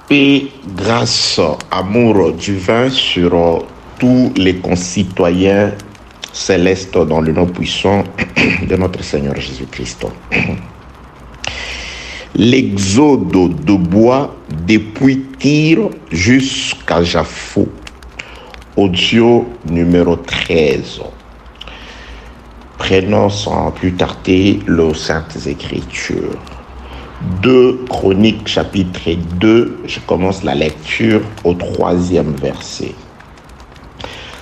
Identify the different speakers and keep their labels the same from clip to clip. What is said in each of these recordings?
Speaker 1: Paix, grâce, amour divin sur tous les concitoyens célestes dans le nom puissant de notre Seigneur Jésus-Christ. L'exode de bois depuis Tyr jusqu'à Japhou. Audio numéro 13. Prenons sans plus tarder les Saintes Écritures. 2 Chroniques chapitre 2, je commence la lecture au 3e verset.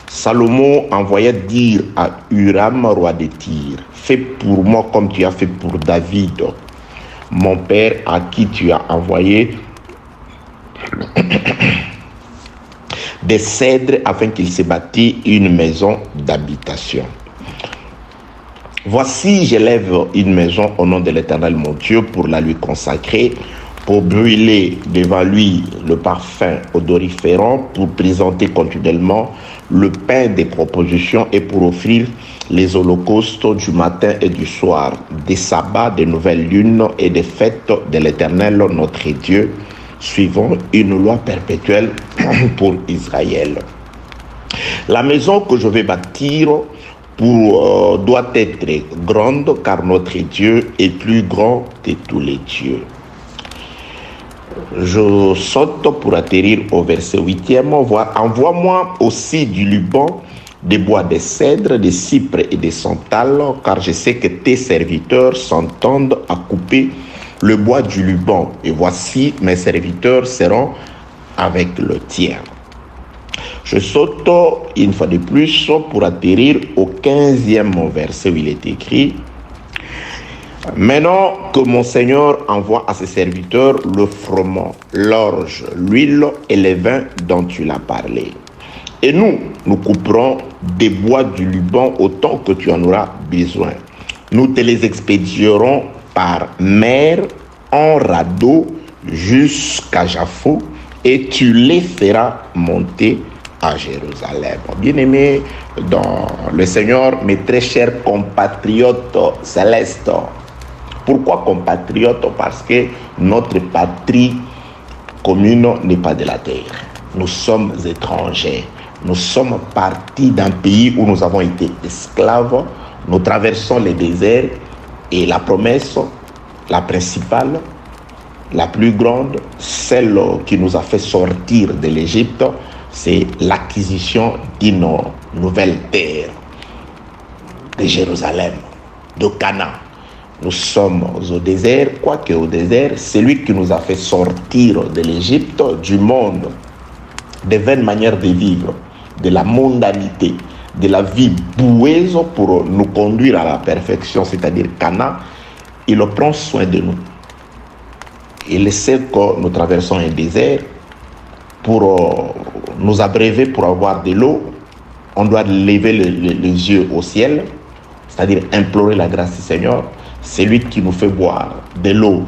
Speaker 1: Salomon envoya dire à Huram, roi de Tyr, « Fais pour moi comme tu as fait pour David, mon père à qui tu as envoyé des cèdres afin qu'il se bâtisse une maison d'habitation. Voici, j'élève une maison au nom de l'Éternel mon Dieu pour la lui consacrer, pour brûler devant lui le parfum odoriférant, pour présenter continuellement le pain des propositions et pour offrir les holocaustes du matin et du soir, des sabbats, des nouvelles lunes et des fêtes de l'Éternel notre Dieu, suivant une loi perpétuelle pour Israël. La maison que je vais bâtir doit être grande, car notre Dieu est plus grand que tous les dieux. Je saute pour atterrir au verset 8e. Envoie-moi aussi du Liban, des bois de cèdre, des cypres et des santales, car je sais que tes serviteurs s'entendent à couper le bois du Liban. Et voici, mes serviteurs seront avec le tien. Je saute une fois de plus pour atterrir au 15e verset où il est écrit « Maintenant que mon Seigneur envoie à ses serviteurs le froment, l'orge, l'huile et les vins dont tu l'as parlé. Et nous couperons des bois du Liban autant que tu en auras besoin. Nous te les expédierons par mer, en radeau, jusqu'à Japhou, et tu les feras monter à Jérusalem. » Bien-aimés dans le Seigneur, mes très chers compatriotes célestes. Pourquoi compatriotes? Parce que notre patrie commune n'est pas de la terre. Nous sommes étrangers. Nous sommes partis d'un pays où nous avons été esclaves. Nous traversons les déserts et la promesse, la principale, la plus grande, celle qui nous a fait sortir de l'Égypte, c'est l'acquisition d'une nouvelle terre, de Jérusalem, de Canaan. Nous sommes au désert, quoique au désert, celui qui nous a fait sortir de l'Égypte, du monde, des vaines manières de vivre, de la mondanité, de la vie boueuse pour nous conduire à la perfection, c'est-à-dire Canaan, il prend soin de nous. Il sait que nous traversons un désert. Pour nous abreuver, pour avoir de l'eau, on doit lever les yeux au ciel, c'est-à-dire implorer la grâce du Seigneur. C'est lui qui nous fait boire de l'eau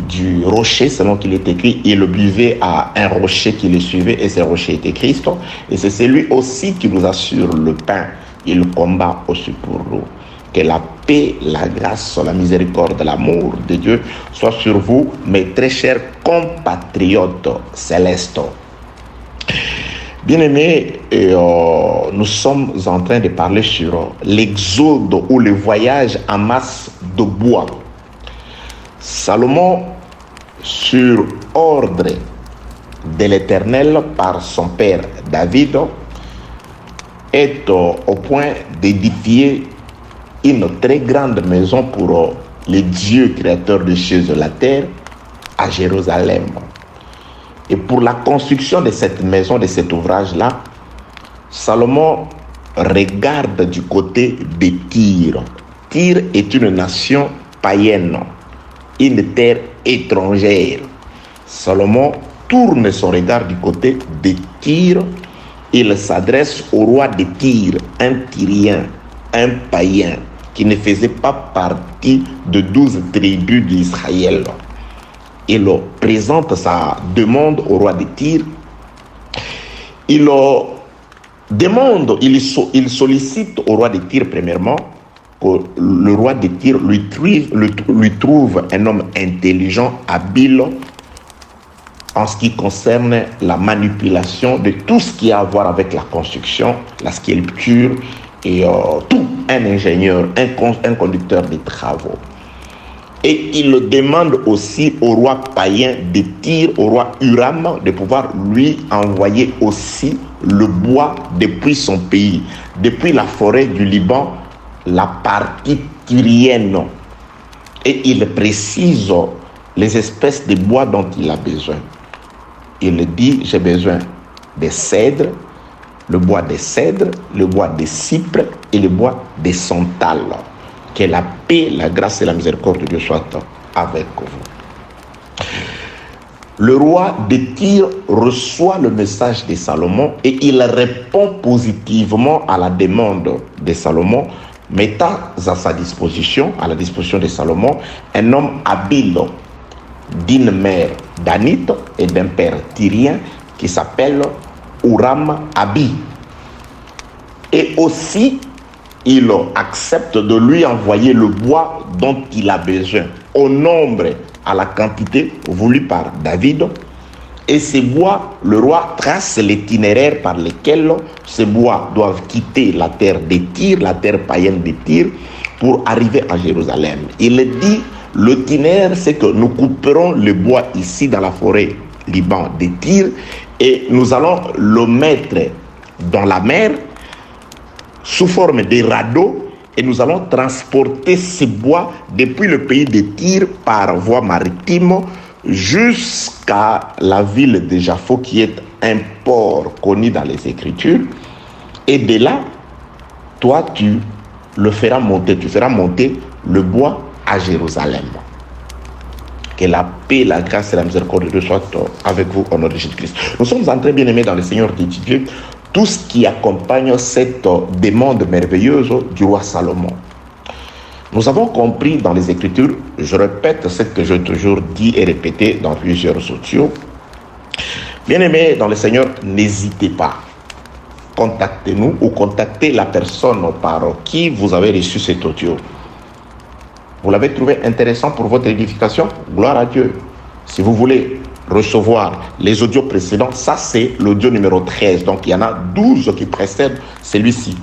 Speaker 1: du rocher, selon qu'il est écrit, il le buvait à un rocher qui le suivait, et ce rocher était Christ. Et c'est celui aussi qui nous assure le pain. Il combat aussi pour nous. Que la paix, la grâce, la miséricorde, l'amour de Dieu soit sur vous, mes très chers compatriotes célestes. Bien-aimés, nous sommes en train de parler sur l'exode ou le voyage en masse de bois. Salomon, sur ordre de l'Éternel par son père David, est au point d'édifier une très grande maison pour le Dieu créateur des cieux et de la terre à Jérusalem. Et pour la construction de cette maison, de cet ouvrage-là, Salomon regarde du côté de Tyr. Tyr est une nation païenne, une terre étrangère. Salomon tourne son regard du côté de Tyr. Il s'adresse au roi de Tyr, un Tyrien, un païen, qui ne faisait pas partie de 12 tribus d'Israël. Il présente sa demande au roi de Tyr. Il sollicite au roi de Tyr, premièrement, que le roi de Tyr lui trouve un homme intelligent, habile, en ce qui concerne la manipulation de tout ce qui a à voir avec la construction, la sculpture et tout. Un ingénieur, un conducteur de travaux. Et il demande aussi au roi païen de Tyr, au roi Huram, de pouvoir lui envoyer aussi le bois depuis son pays, depuis la forêt du Liban, la partie tyrienne. Et il précise les espèces de bois dont il a besoin. Il dit, j'ai besoin des cèdres, le bois des cèdres, le bois des cypres et le bois des santales. Que la paix, la grâce et la miséricorde de Dieu soient avec vous. Le roi de Tyr reçoit le message de Salomon et il répond positivement à la demande de Salomon, mettant à sa disposition, à la disposition de Salomon, un homme habile d'une mère danite et d'un père tyrien qui s'appelle Huram-Abi. Et aussi, il accepte de lui envoyer le bois dont il a besoin, au nombre, à la quantité voulue par David. Et ces bois, le roi trace l'itinéraire par lequel ces bois doivent quitter la terre de Tyr, la terre païenne de Tyr, pour arriver à Jérusalem. Il dit, l'itinéraire, c'est que nous couperons le bois ici dans la forêt Liban de Tyr et nous allons le mettre dans la mer sous forme de radeaux et nous allons transporter ces bois depuis le pays de Tyr par voie maritime jusqu'à la ville de Jaffo qui est un port connu dans les Écritures. Et de là, toi, tu le feras monter, tu feras monter le bois à Jérusalem. Que la paix, la grâce et la miséricorde de Dieu soient avec vous au nom de Jésus-Christ. Nous sommes en train, bien aimés dans le Seigneur, d'étudier tout ce qui accompagne cette demande merveilleuse du roi Salomon. Nous avons compris dans les Écritures, je répète ce que j'ai toujours dit et répété dans plusieurs audios. Bien-aimés dans le Seigneur, n'hésitez pas. Contactez-nous ou contactez la personne par qui vous avez reçu cet audio. Vous l'avez trouvé intéressant pour votre édification? Gloire à Dieu. Si vous voulez recevoir les audios précédents, ça c'est l'audio numéro 13. Donc il y en a 12 qui précèdent celui-ci.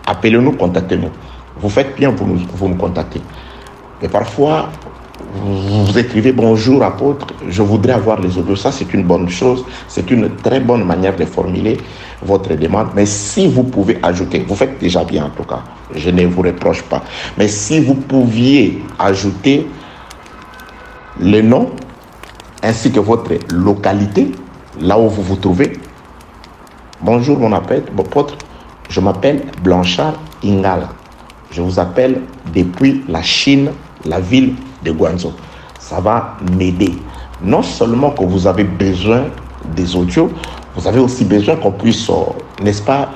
Speaker 1: Appelez-nous, contactez-nous. Vous faites bien, vous nous contactez. Mais parfois, vous écrivez bonjour apôtre, je voudrais avoir les audios. Ça c'est une bonne chose, c'est une très bonne manière de formuler votre demande. Mais si vous pouvez ajouter, vous faites déjà bien en tout cas, je ne vous reproche pas. Mais si vous pouviez ajouter le nom ainsi que votre localité, là où vous vous trouvez. Bonjour mon apôtre, je m'appelle Blanchard Ingala. Je vous appelle depuis la Chine, la ville de Guangzhou. Ça va m'aider. Non seulement que vous avez besoin des audios, vous avez aussi besoin qu'on puisse, n'est-ce pas,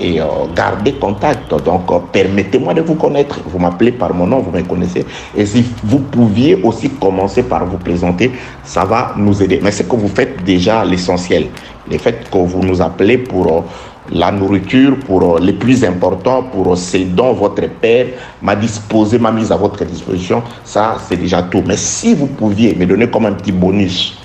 Speaker 1: garder contact. Donc, permettez-moi de vous connaître. Vous m'appelez par mon nom, vous me connaissez. Et si vous pouviez aussi commencer par vous présenter, ça va nous aider. Mais c'est que vous faites déjà l'essentiel. Le fait que vous nous appelez pour la nourriture, pour les plus importants, pour ce dont votre Père m'a disposé, m'a mis à votre disposition, ça, c'est déjà tout. Mais si vous pouviez me donner comme un petit bonus,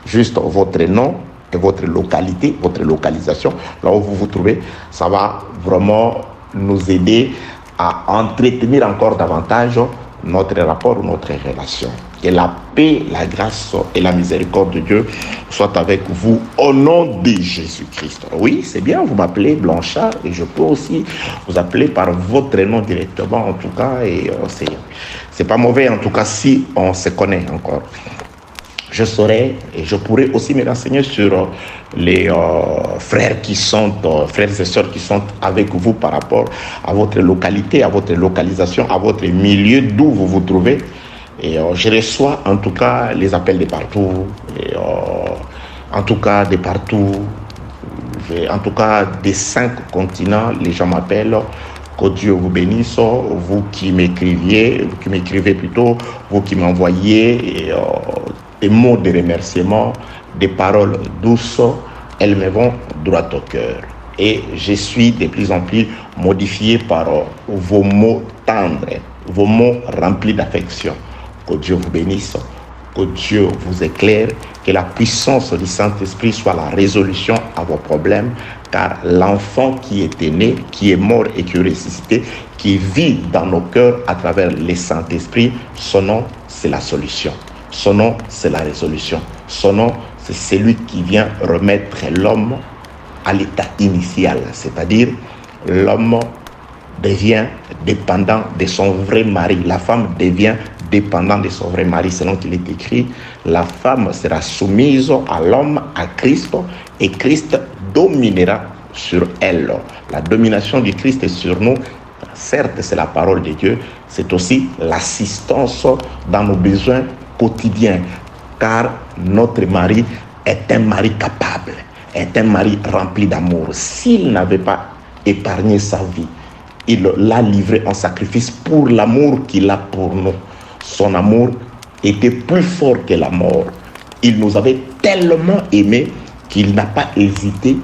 Speaker 1: juste votre nom, votre localité, votre localisation, là où vous vous trouvez, ça va vraiment nous aider à entretenir encore davantage notre rapport, notre relation. Que la paix, la grâce et la miséricorde de Dieu soient avec vous au nom de Jésus-Christ. Oui, c'est bien, vous m'appelez Blanchard et je peux aussi vous appeler par votre nom directement en tout cas et c'est pas mauvais en tout cas si on se connaît encore. Je saurais et je pourrais aussi me renseigner sur les frères qui sont, frères et sœurs qui sont avec vous par rapport à votre localité, à votre localisation, à votre milieu d'où vous vous trouvez. Et je reçois en tout cas les appels de partout, et, en tout cas de partout, en tout cas des 5 continents, les gens m'appellent. Que Dieu vous bénisse, vous qui m'écrivez plutôt, vous qui m'envoyez des mots de remerciement, des paroles douces, elles me vont droit au cœur. Et je suis de plus en plus modifié par vos mots tendres, vos mots remplis d'affection. Que Dieu vous bénisse que Dieu vous éclaire, que la puissance du Saint-Esprit soit la résolution à vos problèmes, car l'enfant qui était né, qui est mort et qui est ressuscité, qui vit dans nos cœurs à travers le Saint-Esprit, son nom, c'est la solution. Son nom, c'est la résolution. Son nom, c'est celui qui vient remettre l'homme à l'état initial, c'est-à-dire l'homme devient dépendant de son vrai mari. La femme devient dépendante de son vrai mari, selon qu'il est écrit. La femme sera soumise à l'homme, à Christ, et Christ dominera sur elle. La domination du Christ sur nous, certes, c'est la parole de Dieu, c'est aussi l'assistance dans nos besoins quotidiens, car notre mari est un mari capable, est un mari rempli d'amour. S'il n'avait pas épargné sa vie, il l'a livré en sacrifice pour l'amour qu'il a pour nous. Son amour était plus fort que la mort. Il nous avait tellement aimés qu'il n'a pas hésité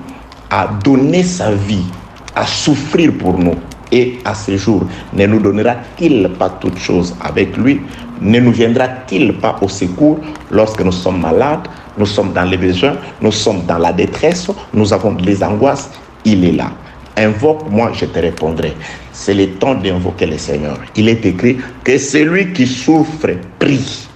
Speaker 1: à donner sa vie, à souffrir pour nous. Et à ce jour, ne nous donnera-t-il pas toutes choses avec lui? Ne nous viendra-t-il pas au secours lorsque nous sommes malades, nous sommes dans les besoins, nous sommes dans la détresse, nous avons les angoisses? Il est là. Invoque-moi, je te répondrai. C'est le temps d'invoquer le Seigneur. Il est écrit que celui qui souffre prie.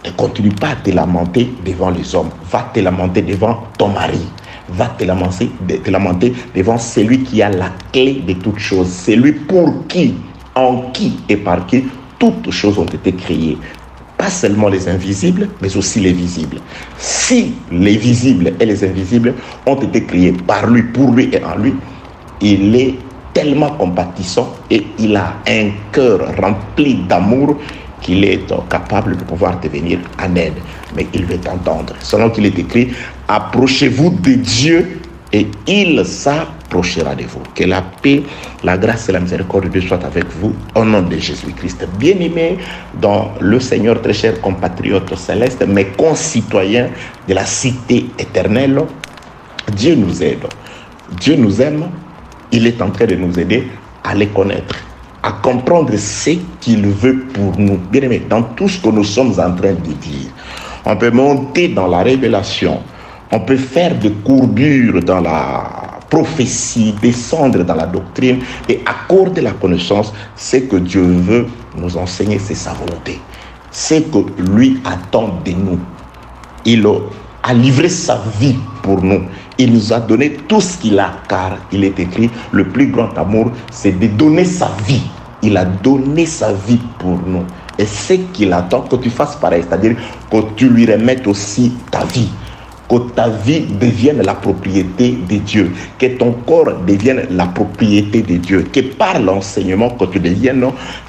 Speaker 1: Ne continue pas à te lamenter devant les hommes. Va te lamenter devant ton mari. Va te lamenter devant celui qui a la clé de toutes choses. Celui pour qui, en qui et par qui toutes choses ont été créées. Pas seulement les invisibles, mais aussi les visibles. Si les visibles et les invisibles ont été créés par lui, pour lui et en lui, il est tellement compatissant et il a un cœur rempli d'amour qu'il est capable de pouvoir te venir en aide. Mais il veut t'entendre. Selon qu'il est écrit, approchez-vous de Dieu et il s'approchera de vous. Que la paix, la grâce et la miséricorde de Dieu soient avec vous au nom de Jésus-Christ. Bien-aimés dans le Seigneur, très chers compatriotes célestes, mes concitoyens de la cité éternelle, Dieu nous aide. Dieu nous aime. Il est en train de nous aider à les connaître, à comprendre ce qu'il veut pour nous. Bien-aimés, dans tout ce que nous sommes en train de dire, on peut monter dans la révélation, on peut faire des courbures dans la prophétie, descendre dans la doctrine et accorder la connaissance. Ce que Dieu veut nous enseigner, c'est sa volonté. Ce que lui attend de nous. Il a livré sa vie pour nous. Il nous a donné tout ce qu'il a, car il est écrit, le plus grand amour, c'est de donner sa vie. Il a donné sa vie pour nous. Et ce qu'il attend, que tu fasses pareil, c'est-à-dire que tu lui remettes aussi ta vie. Que ta vie devienne la propriété de Dieu. Que ton corps devienne la propriété de Dieu. Que par l'enseignement, que tu deviennes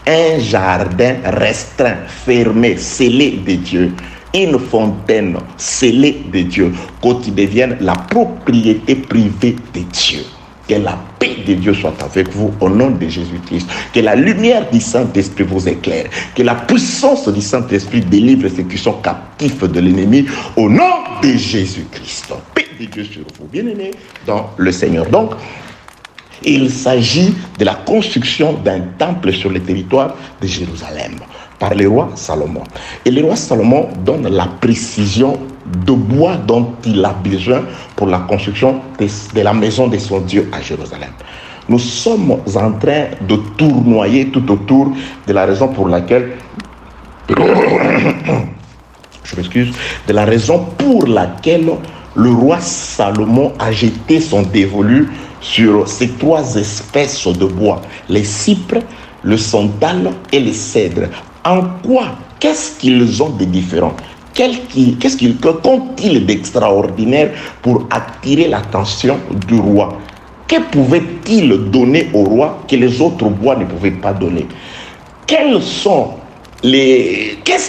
Speaker 1: un jardin restreint, fermé, scellé de Dieu. Une fontaine scellée de Dieu. Que tu deviennes la propriété privée de Dieu. Que la paix de Dieu soit avec vous au nom de Jésus-Christ. Que la lumière du Saint-Esprit vous éclaire. Que la puissance du Saint-Esprit délivre ceux qui sont captifs de l'ennemi au nom de Jésus-Christ. Paix de Dieu sur vous, bien-aimés dans le Seigneur. Donc, il s'agit de la construction d'un temple sur le territoire de Jérusalem par le roi Salomon. Et le roi Salomon donne la précision de bois dont il a besoin pour la construction de la maison de son Dieu à Jérusalem. Nous sommes en train de tournoyer tout autour de la raison pour laquelle de la raison pour laquelle le roi Salomon a jeté son dévolu sur ces trois espèces de bois, les cypres, le santal et le cèdre. En quoi? Qu'est-ce qu'ils ont de différent? Qu'ont-ils d'extraordinaire pour attirer l'attention du roi? Que pouvait-il donner au roi que les autres bois ne pouvaient pas donner? Qu'est-ce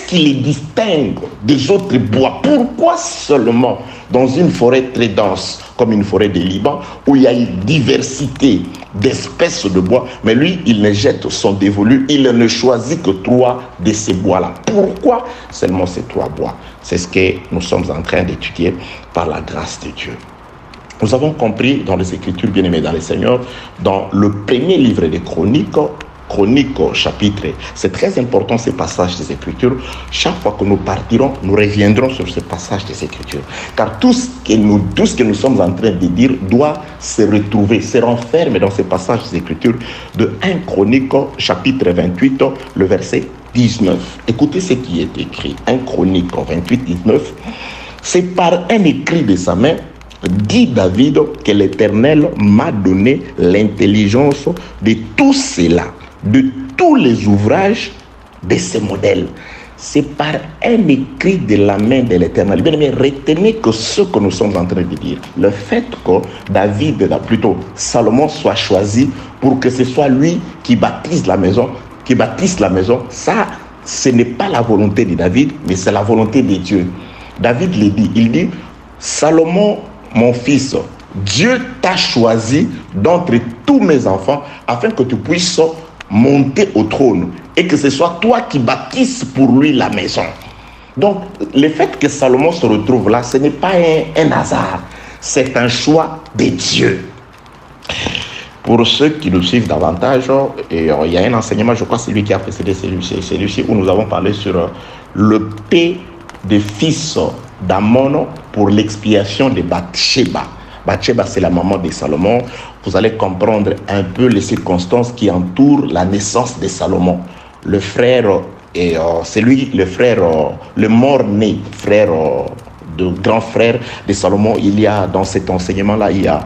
Speaker 1: qui les distingue des autres bois? Pourquoi seulement dans une forêt très dense, comme une forêt de Liban, où il y a une diversité d'espèces de bois, mais lui, il ne jette son dévolu, il ne choisit que 3 de ces bois-là. Pourquoi seulement ces 3 bois? C'est ce que nous sommes en train d'étudier par la grâce de Dieu. Nous avons compris dans les Écritures, bien-aimés dans le Seigneur, dans le premier livre des Chroniques, Chroniques, chapitre. C'est très important ces passages des Écritures. Chaque fois que nous partirons, nous reviendrons sur ces passages des Écritures. Car tout ce que nous sommes en train de dire doit se retrouver, se renfermer dans ces passages des Écritures de 1 Chroniques, chapitre 28, le verset 19. Écoutez ce qui est écrit. 1 Chroniques 28, 19. C'est par un écrit de sa main, dit David, que l'Éternel m'a donné l'intelligence de tout cela, de tous les ouvrages de ce modèle. C'est par un écrit de la main de l'Éternel. Bien aimé, retenez que ce que nous sommes en train de dire, le fait que Salomon soit choisi pour que ce soit lui qui bâtisse la maison, ça, ce n'est pas la volonté de David, mais c'est la volonté de Dieu. David le dit, il dit, Salomon, mon fils, Dieu t'a choisi d'entre tous mes enfants afin que tu puisses monter au trône et que ce soit toi qui bâtisses pour lui la maison. Donc, le fait que Salomon se retrouve là, ce n'est pas un hasard, c'est un choix de Dieu. Pour ceux qui nous suivent davantage, il y a un enseignement, je crois c'est lui qui a précédé celui-ci, où nous avons parlé sur le paix des fils d'Amon pour l'expiation de Bathsheba. Bathsheba, c'est la maman de Salomon. Vous allez comprendre un peu les circonstances qui entourent la naissance de Salomon. Le frère, c'est lui, le mort-né, frère, de grand frère de Salomon. Il y a, dans cet enseignement-là, il y a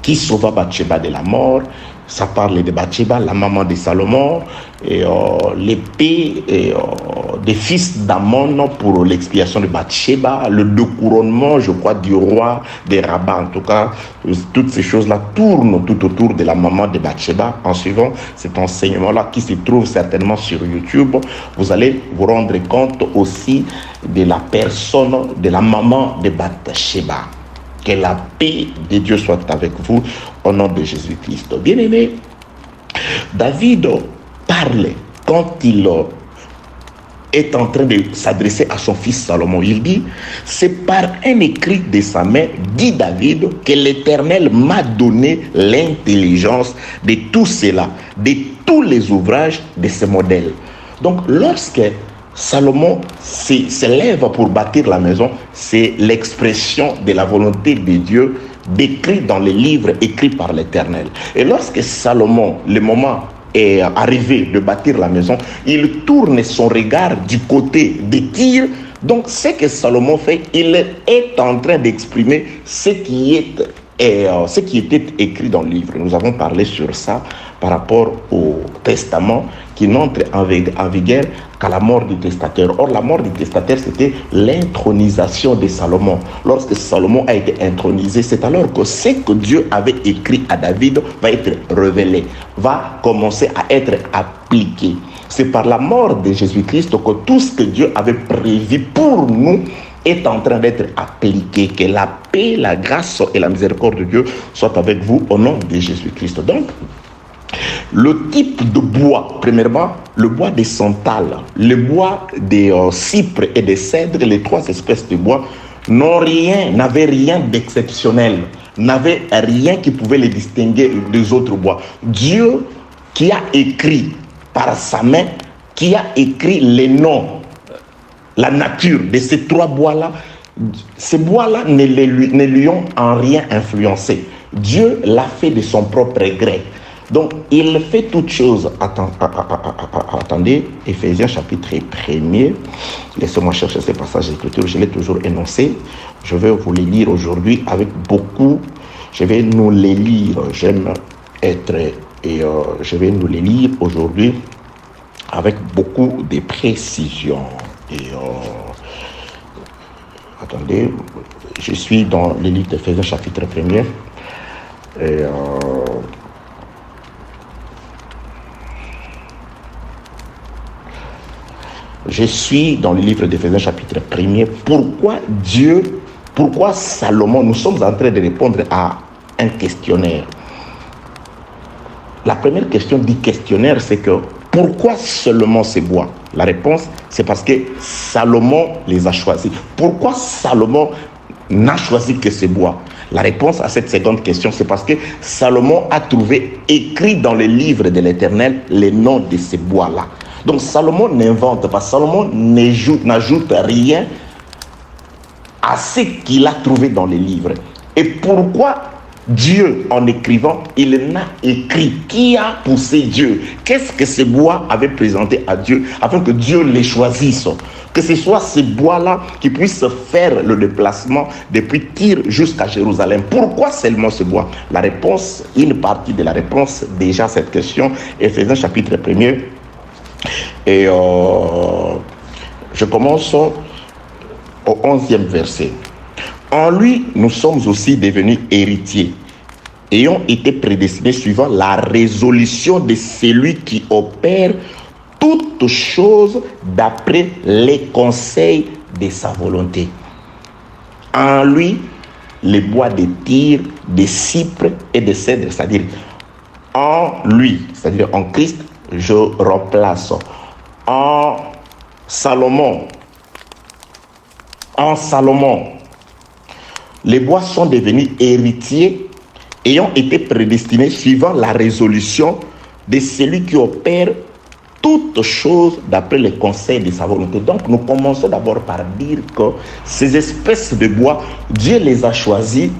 Speaker 1: qui sauva Bathsheba de la mort. Ça parle de Bathsheba, la maman de Salomon, et l'épée des fils d'Amon pour l'expiation de Bathsheba, le découronnement, je crois, du roi des Rabbins. En tout cas, toutes ces choses-là tournent tout autour de la maman de Bathsheba. En suivant cet enseignement-là qui se trouve certainement sur YouTube, vous allez vous rendre compte aussi de la personne de la maman de Bathsheba. Que la paix de Dieu soit avec vous au nom de Jésus-Christ. Bien-aimé, David parle quand il est en train de s'adresser à son fils Salomon. Il dit, c'est par un écrit de sa main, dit David, que l'Éternel m'a donné l'intelligence de tout cela, de tous les ouvrages de ce modèle. Donc, lorsque Salomon s'élève pour bâtir la maison, c'est l'expression de la volonté de Dieu décrite dans les livres écrits par l'Éternel. Et lorsque Salomon, le moment est arrivé de bâtir la maison, il tourne son regard du côté de Tyr. Donc ce que Salomon fait, il est en train d'exprimer ce qui était écrit dans le livre. Nous avons parlé sur ça par rapport au testament qui n'entre en vigueur qu'à la mort du testateur. Or, la mort du testateur, c'était l'intronisation de Salomon. Lorsque Salomon a été intronisé, c'est alors que ce que Dieu avait écrit à David va être révélé, va commencer à être appliqué. C'est par la mort de Jésus-Christ que tout ce que Dieu avait prévu pour nous est en train d'être appliqué. Que la paix, la grâce et la miséricorde de Dieu soient avec vous au nom de Jésus-Christ. Donc, le type de bois, premièrement, le bois des santal, le bois des cypres et des cèdres, les trois espèces de bois, n'avaient rien d'exceptionnel, n'avaient rien qui pouvait les distinguer des autres bois. Dieu qui a écrit par sa main, qui a écrit les noms, la nature de ces trois bois-là, ces bois-là ne lui ont en rien influencé. Dieu l'a fait de son propre gré. Donc, il fait toutes choses. Attendez, Éphésiens chapitre 1er. Laissez-moi chercher ces passages d'écriture. Je l'ai toujours énoncé. Je vais vous les lire aujourd'hui avec beaucoup. Je vais nous les lire. Je vais nous les lire aujourd'hui avec beaucoup de précision. Attendez, je suis dans le livre d'Éphésiens chapitre 1er. Je suis dans le livre d'Éphésiens chapitre 1er. Pourquoi Salomon? Nous sommes en train de répondre à un questionnaire. La première question du questionnaire, c'est que pourquoi seulement ces bois? La réponse, c'est parce que Salomon les a choisis. Pourquoi Salomon n'a choisi que ces bois? La réponse à cette seconde question, c'est parce que Salomon a trouvé écrit dans le livre de l'Éternel les noms de ces bois-là. Donc Salomon n'invente pas, Salomon n'ajoute rien à ce qu'il a trouvé dans les livres. Et pourquoi Dieu, en écrivant, il n'a écrit? Qui a poussé Dieu? Qu'est-ce que ces bois avaient présenté à Dieu afin que Dieu les choisisse? Que ce soit ces bois-là qui puissent faire le déplacement depuis Tyr jusqu'à Jérusalem. Pourquoi seulement ce bois? La réponse, une partie de la réponse déjà à cette question, Éphésiens chapitre 1er. Et je commence au 11e verset. En lui, nous sommes aussi devenus héritiers, ayant été prédestinés suivant la résolution de celui qui opère toutes choses d'après les conseils de sa volonté. En lui, les bois de Tyr, de cypre et de cèdre, c'est-à-dire en lui, c'est-à-dire en Christ, je remplace. En Salomon, les bois sont devenus héritiers, ayant été prédestinés suivant la résolution de celui qui opère toutes choses d'après les conseils de sa volonté. Donc nous commençons d'abord par dire que ces espèces de bois, Dieu les a choisis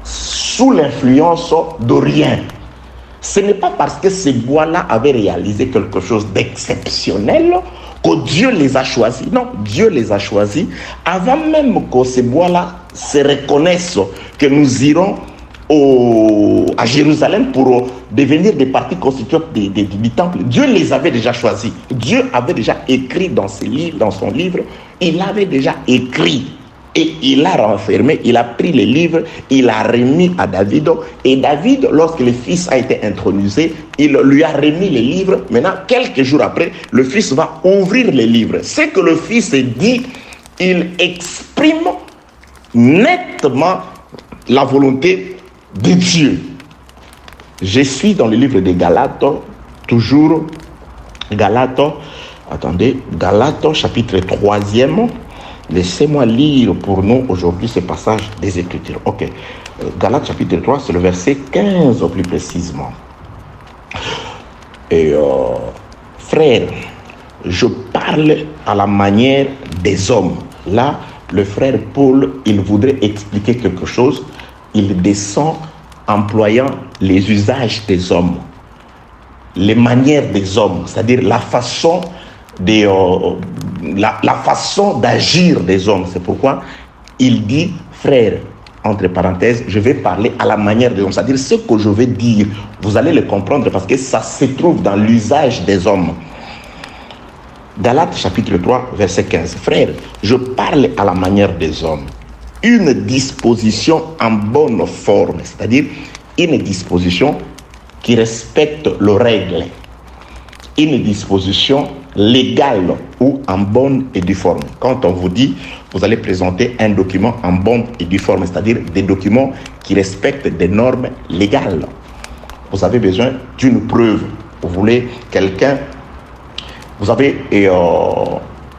Speaker 1: sous l'influence de rien. Ce n'est pas parce que ces bois-là avaient réalisé quelque chose d'exceptionnel que Dieu les a choisis. Non, Dieu les a choisis avant même que ces bois-là se reconnaissent que nous irons à Jérusalem pour devenir des parties constituantes du temple. Dieu les avait déjà choisis. Dieu avait déjà écrit dans son livre, il avait déjà écrit. Et il a renfermé, il a pris les livres, il a remis à David. Et David, lorsque le fils a été intronisé, il lui a remis les livres. Maintenant, quelques jours après, le fils va ouvrir les livres. Ce que le fils dit, il exprime nettement la volonté de Dieu. Je suis dans le livre de Galates, toujours Galates chapitre 3e. Laissez-moi lire pour nous aujourd'hui ce passage des Écritures. Ok. Galates chapitre 3, c'est le verset 15 plus précisément. Et frère, je parle à la manière des hommes. Là, le frère Paul, il voudrait expliquer quelque chose. Il descend employant les usages des hommes, les manières des hommes, c'est-à-dire la façon la façon d'agir des hommes. C'est pourquoi il dit, frère, entre parenthèses, je vais parler à la manière des hommes. C'est-à-dire ce que je vais dire, vous allez le comprendre parce que ça se trouve dans l'usage des hommes. Galates chapitre 3, verset 15. Frère, je parle à la manière des hommes. Une disposition en bonne forme, c'est-à-dire une disposition qui respecte les règles. Une disposition légale ou en bonne et due forme. Quand on vous dit, vous allez présenter un document en bonne et due forme, c'est-à-dire des documents qui respectent des normes légales. Vous avez besoin d'une preuve. Vous voulez quelqu'un, vous avez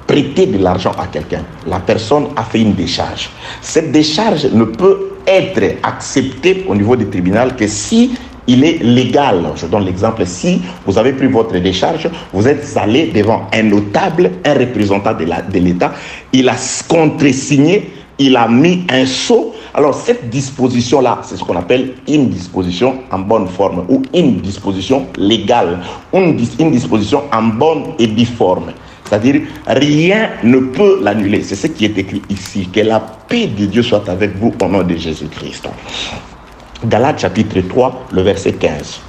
Speaker 1: prêté de l'argent à quelqu'un. La personne a fait une décharge. Cette décharge ne peut être acceptée au niveau du tribunal que si il est légal. Je donne l'exemple, si vous avez pris votre décharge, vous êtes allé devant un notable, un représentant de l'État, il a contresigné, il a mis un sceau. Alors cette disposition-là, c'est ce qu'on appelle une disposition en bonne forme ou une disposition légale, une disposition en bonne et due forme. C'est-à-dire, rien ne peut l'annuler. C'est ce qui est écrit ici. Que la paix de Dieu soit avec vous au nom de Jésus-Christ. Galates chapitre 3, le verset 15.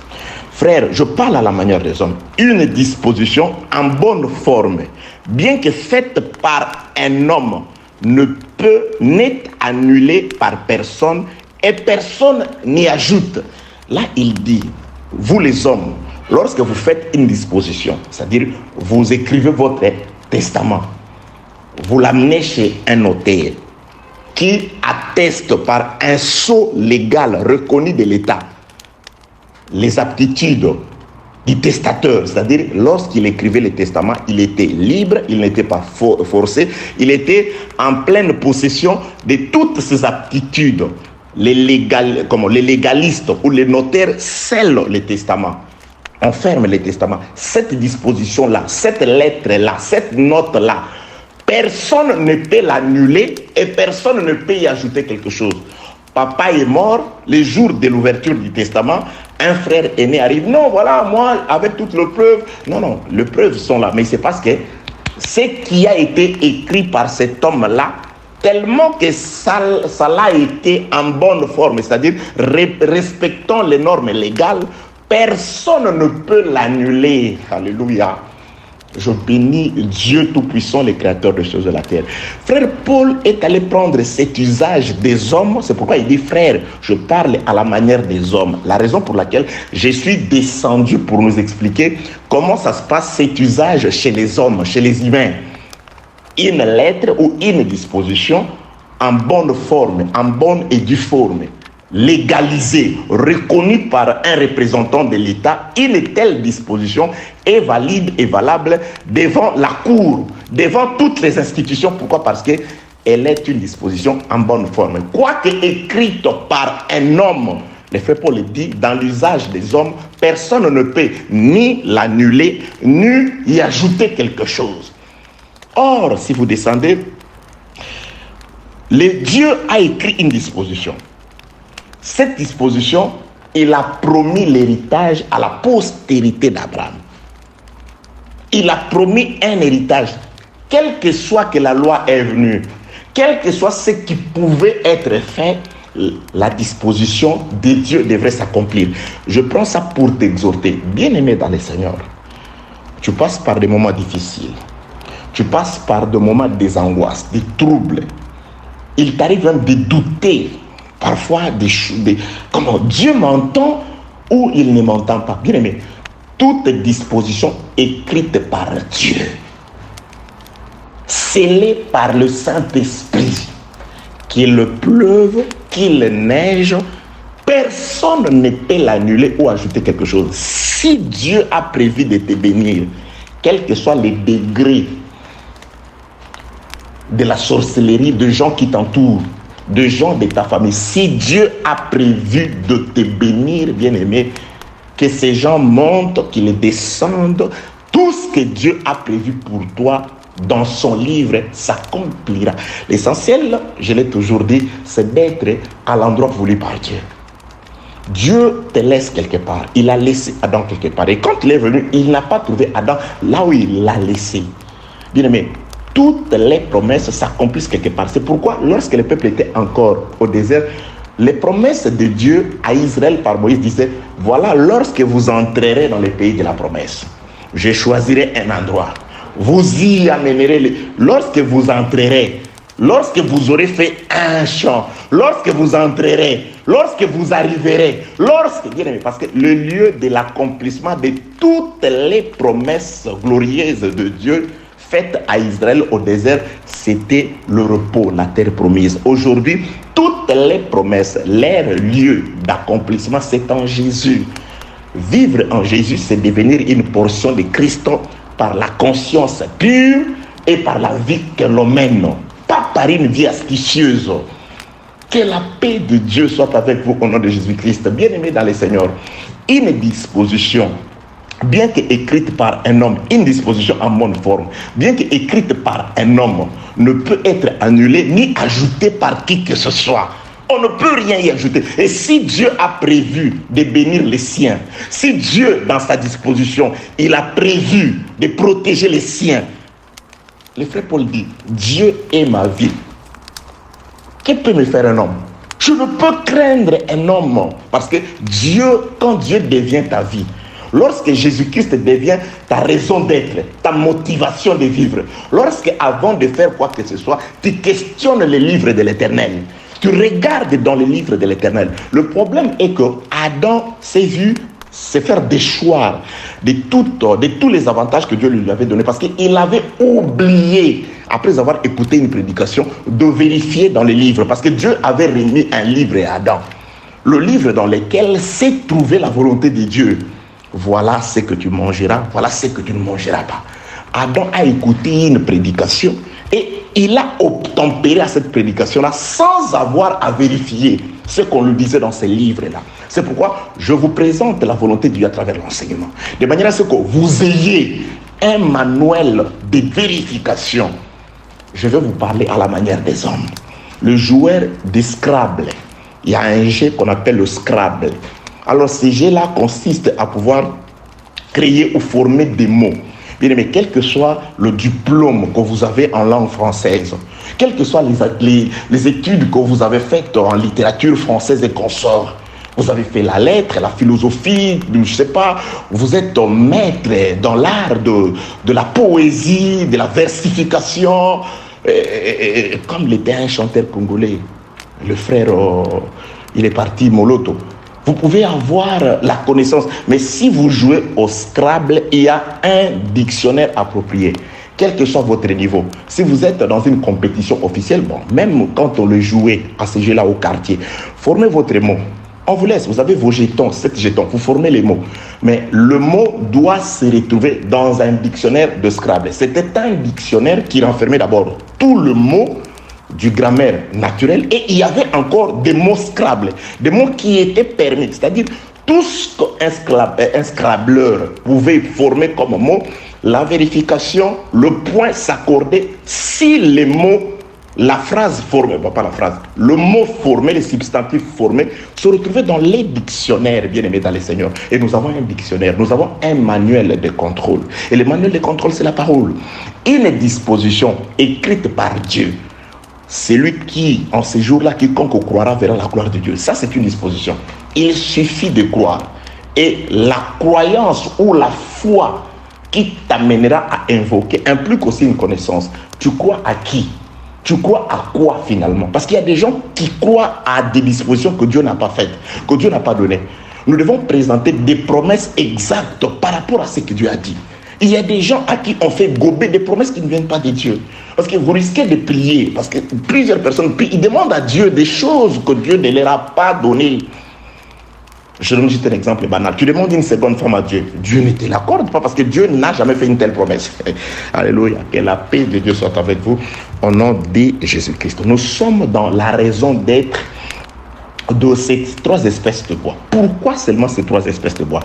Speaker 1: Frère, je parle à la manière des hommes. Une disposition en bonne forme, bien que faite par un homme, n'est annulée par personne et personne n'y ajoute. Là, il dit, vous les hommes, lorsque vous faites une disposition, c'est-à-dire vous écrivez votre testament, vous l'amenez chez un notaire qui atteste par un sceau légal reconnu de l'État les aptitudes du testateur, c'est-à-dire lorsqu'il écrivait le testament, il était libre, il n'était pas forcé, il était en pleine possession de toutes ses aptitudes. les légalistes ou les notaires scellent les testaments. On ferme les testaments. Cette disposition-là, cette lettre-là, cette note-là, personne ne peut l'annuler et personne ne peut y ajouter quelque chose. Papa est mort, le jour de l'ouverture du testament, un frère aîné arrive. Non, voilà, moi, avec toutes les preuves. Non, les preuves sont là. Mais c'est parce que ce qui a été écrit par cet homme-là, tellement que ça l'a été en bonne forme, c'est-à-dire respectant les normes légales, personne ne peut l'annuler. Alléluia. Je bénis Dieu Tout-Puissant, le Créateur des choses de la terre. Frère Paul est allé prendre cet usage des hommes. C'est pourquoi il dit, frère, je parle à la manière des hommes. La raison pour laquelle je suis descendu pour nous expliquer comment ça se passe cet usage chez les hommes, chez les humains. Une lettre ou une disposition en bonne forme, en bonne et due forme, légalisée, reconnue par un représentant de l'État, une telle disposition est valide et valable devant la cour, devant toutes les institutions. Pourquoi? Parce qu'elle est une disposition en bonne forme. Quoique écrite par un homme, le frère Paul le dit, dans l'usage des hommes, personne ne peut ni l'annuler, ni y ajouter quelque chose. Or, si vous descendez, le Dieu a écrit une disposition. Cette disposition, il a promis l'héritage à la postérité d'Abraham. Il a promis un héritage, quel que soit que la loi est venue, quel que soit ce qui pouvait être fait, la disposition de Dieu devrait s'accomplir. Je prends ça pour t'exhorter. Bien-aimé dans le Seigneur, tu passes par des moments difficiles. Tu passes par des moments des angoisses, des troubles. Il t'arrive même de douter. Parfois, comment Dieu m'entend ou il ne m'entend pas. Bien aimé, toute disposition écrite par Dieu, scellée par le Saint-Esprit, qu'il pleuve, qu'il neige, personne ne peut l'annuler ou ajouter quelque chose. Si Dieu a prévu de te bénir, quels que soient les degrés de la sorcellerie, de gens qui t'entourent, de gens de ta famille, si Dieu a prévu de te bénir, bien-aimé, que ces gens montent, qu'ils descendent, tout ce que Dieu a prévu pour toi dans son livre s'accomplira. L'essentiel, je l'ai toujours dit, c'est d'être à l'endroit voulu par Dieu. Dieu te laisse quelque part. Il a laissé Adam quelque part. Et quand il est venu, il n'a pas trouvé Adam là où il l'a laissé. Bien-aimé, toutes les promesses s'accomplissent quelque part. C'est pourquoi, lorsque le peuple était encore au désert, les promesses de Dieu à Israël par Moïse disaient, voilà, lorsque vous entrerez dans le pays de la promesse, je choisirai un endroit. Vous y amènerez, lorsque vous entrerez, lorsque vous aurez fait un champ, lorsque vous entrerez, lorsque vous arriverez, parce que le lieu de l'accomplissement de toutes les promesses glorieuses de Dieu faites à Israël au désert, c'était le repos, la terre promise. Aujourd'hui, toutes les promesses, leur lieu d'accomplissement, c'est en Jésus. Vivre en Jésus, c'est devenir une portion de Christ par la conscience pure et par la vie que l'on mène, pas par une vie astucieuse. Que la paix de Dieu soit avec vous au nom de Jésus-Christ. Bien-aimés dans le Seigneur, une disposition, bien qu'écrite par un homme, une disposition en bonne forme, bien qu'écrite par un homme, ne peut être annulée ni ajoutée par qui que ce soit. On ne peut rien y ajouter. Et si Dieu a prévu de bénir les siens, si Dieu, dans sa disposition, il a prévu de protéger les siens, le frère Paul dit, Dieu est ma vie. Que peut me faire un homme? Je ne peux craindre un homme. Parce que Dieu, quand Dieu devient ta vie, lorsque Jésus-Christ devient ta raison d'être, ta motivation de vivre, lorsque avant de faire quoi que ce soit, tu questionnes les livres de l'Éternel, tu regardes dans les livres de l'Éternel. Le problème est que Adam s'est vu se faire déchoir de tous les avantages que Dieu lui avait donnés, parce qu'il avait oublié, après avoir écouté une prédication, de vérifier dans les livres, parce que Dieu avait remis un livre à Adam, le livre dans lequel s'est trouvée la volonté de Dieu. Voilà ce que tu mangeras, voilà ce que tu ne mangeras pas. Adam a écouté une prédication Et il a obtempéré à cette prédication-là sans avoir à vérifier ce qu'on lui disait dans ces livres-là. C'est pourquoi je vous présente la volonté de Dieu à travers l'enseignement. De manière à ce que vous ayez un manuel de vérification. Je vais vous parler à la manière des hommes. Le joueur de Scrabble, il y a un jeu qu'on appelle le Scrabble. Alors ce jeu-là consiste à pouvoir créer ou former des mots. Bien aimé, quel que soit le diplôme que vous avez en langue française, quelles que soient les études que vous avez faites en littérature française et consorts, vous avez fait la lettre, la philosophie, je ne sais pas, vous êtes maître dans l'art de la poésie, de la versification, comme l'était un chanteur congolais, le frère, il est parti, Moloto. Vous pouvez avoir la connaissance, mais si vous jouez au Scrabble, il y a un dictionnaire approprié, quel que soit votre niveau. Si vous êtes dans une compétition officielle, bon, même quand on le jouait à ce jeu-là au quartier, formez votre mot. On vous laisse, vous avez vos jetons, 7 jetons, vous formez les mots. Mais le mot doit se retrouver dans un dictionnaire de Scrabble. C'était un dictionnaire qui renfermait d'abord tout le mot du grammaire naturel et il y avait encore des mots Scrabble, des mots qui étaient permis, c'est-à-dire tout ce qu'un Scrabbleur pouvait former comme mot, la vérification, le point s'accordait si les mots, la phrase formée, bon, pas la phrase, le mot formé, les substantifs formés se retrouvaient dans les dictionnaires, bien aimés dans les seigneurs. Et nous avons un dictionnaire, nous avons un manuel de contrôle. Et le manuel de contrôle, c'est la parole. Une disposition écrite par Dieu. C'est lui qui, en ces jours-là, quiconque croira verra la gloire de Dieu. Ça, c'est une disposition. Il suffit de croire. Et la croyance ou la foi qui t'amènera à invoquer implique aussi une connaissance. Tu crois à qui? Tu crois à quoi finalement? Parce qu'il y a des gens qui croient à des dispositions que Dieu n'a pas faites, que Dieu n'a pas données. Nous devons présenter des promesses exactes par rapport à ce que Dieu a dit. Il y a des gens à qui on fait gober des promesses qui ne viennent pas de Dieu. Parce que vous risquez de prier. Parce que plusieurs personnes prient. Ils demandent à Dieu des choses que Dieu ne leur a pas données. Je donne juste un exemple banal. Tu demandes une seconde femme à Dieu. Dieu ne te l'accorde pas parce que Dieu n'a jamais fait une telle promesse. Alléluia. Que la paix de Dieu soit avec vous au nom de Jésus-Christ. Nous sommes dans la raison d'être de ces 3 espèces de bois. Pourquoi seulement ces 3 espèces de bois?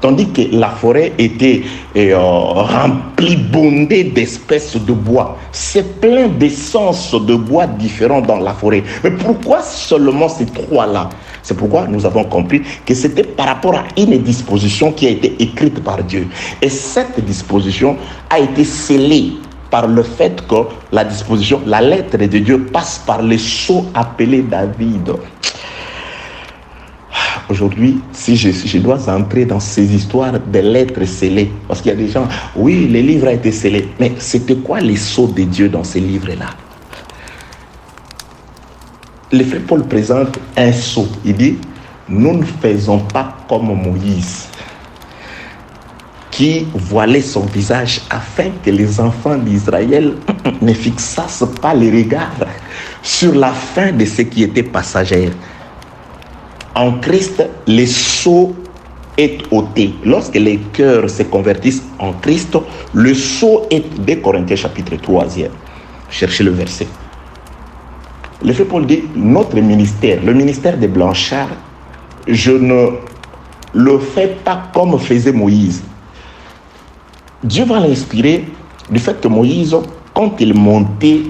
Speaker 1: Tandis que la forêt était remplie, bondée d'espèces de bois. C'est plein d'essences de bois différents dans la forêt. Mais pourquoi seulement ces 3-là? C'est pourquoi nous avons compris que c'était par rapport à une disposition qui a été écrite par Dieu. Et cette disposition a été scellée par le fait que la disposition, la lettre de Dieu passe par le sceau appelé David. Aujourd'hui, si je dois entrer dans ces histoires de lettres scellées, parce qu'il y a des gens, oui, les livres ont été scellés, mais c'était quoi les sceaux de Dieu dans ces livres-là? Le frère Paul présente un sceau. Il dit, nous ne faisons pas comme Moïse, qui voilait son visage afin que les enfants d'Israël ne fixassent pas les regards sur la fin de ce qui était passager. En Christ, le sceau est ôté. Lorsque les cœurs se convertissent en Christ, le sceau est, 2 Corinthiens chapitre 3e. Cherchez le verset. Le frère Paul dit, notre ministère, le ministère des Blanchards, je ne le fais pas comme faisait Moïse. Dieu va l'inspirer du fait que Moïse, quand il montait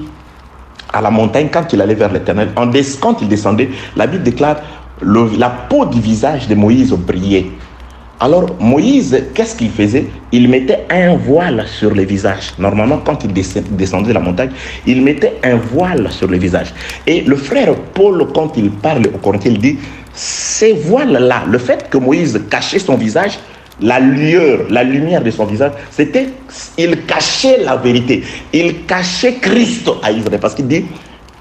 Speaker 1: à la montagne, quand il allait vers l'Éternel, quand il descendait, la Bible déclare la peau du visage de Moïse brillait. Alors Moïse, qu'est-ce qu'il faisait? Il mettait un voile sur le visage. Normalement, quand il descendait de la montagne, il mettait un voile sur le visage. Et le frère Paul, quand il parle au Corinthiens, il dit, ces voiles-là, le fait que Moïse cachait son visage, la lueur, la lumière de son visage, c'était, il cachait la vérité. Il cachait Christ à Israël. Parce qu'il dit,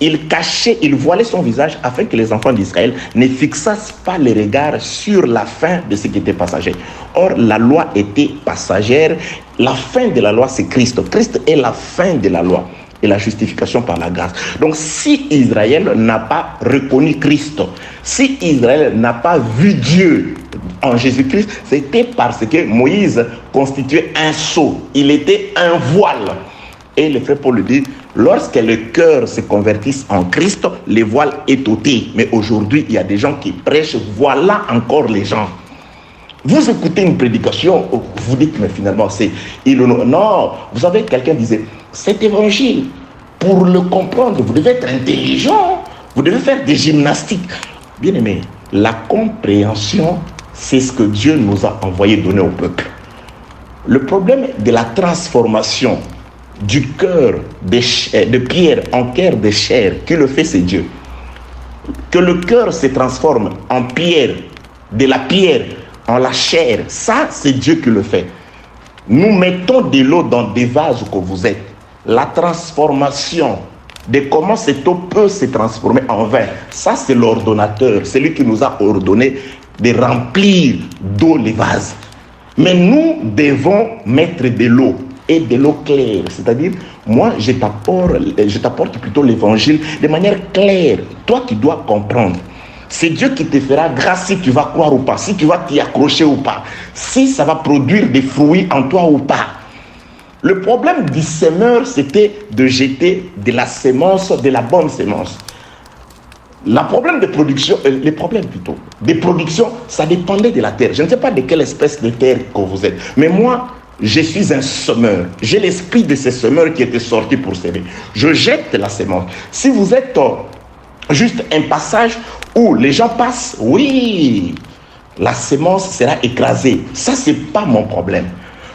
Speaker 1: il voilait son visage afin que les enfants d'Israël ne fixassent pas les regards sur la fin de ce qui était passager. Or, la loi était passagère. La fin de la loi, c'est Christ. Christ est la fin de la loi et la justification par la grâce. Donc, si Israël n'a pas reconnu Christ, si Israël n'a pas vu Dieu en Jésus-Christ, c'était parce que Moïse constituait un sceau. Il était un voile. Et le frère Paul le dit, Lorsque le cœur se convertisse en Christ, le voile est ôté. Mais aujourd'hui, il y a des gens qui prêchent, voilà encore les gens. Vous écoutez une prédication, vous dites, mais finalement, c'est... Non, vous savez, quelqu'un disait, cet évangile, pour le comprendre, vous devez être intelligent, vous devez faire des gymnastiques. Bien aimé, la compréhension, c'est ce que Dieu nous a envoyé donner au peuple. Le problème de la transformation du cœur de pierre en cœur de chair, qui le fait, c'est Dieu. Que le cœur se transforme en pierre, de la pierre en la chair, ça, c'est Dieu qui le fait. Nous mettons de l'eau dans des vases que vous êtes. La transformation de comment cette eau peut se transformer en vin, ça, c'est l'ordonnateur, c'est lui qui nous a ordonné de remplir d'eau les vases. Mais nous devons mettre de l'eau, et de l'eau claire. C'est-à-dire, moi, je t'apporte plutôt l'évangile de manière claire. Toi, tu dois comprendre. C'est Dieu qui te fera grâce si tu vas croire ou pas, si tu vas t'y accrocher ou pas, si ça va produire des fruits en toi ou pas. Le problème du semeur, c'était de jeter de la sémence, de la bonne sémence. Les problèmes de production, ça dépendait de la terre. Je ne sais pas de quelle espèce de terre que vous êtes, mais moi, je suis un semeur. J'ai l'esprit de ces semeurs qui étaient sortis pour s'aimer. Je jette la sémence. Si vous êtes juste un passage où les gens passent, oui, la sémence sera écrasée. Ça, ce n'est pas mon problème.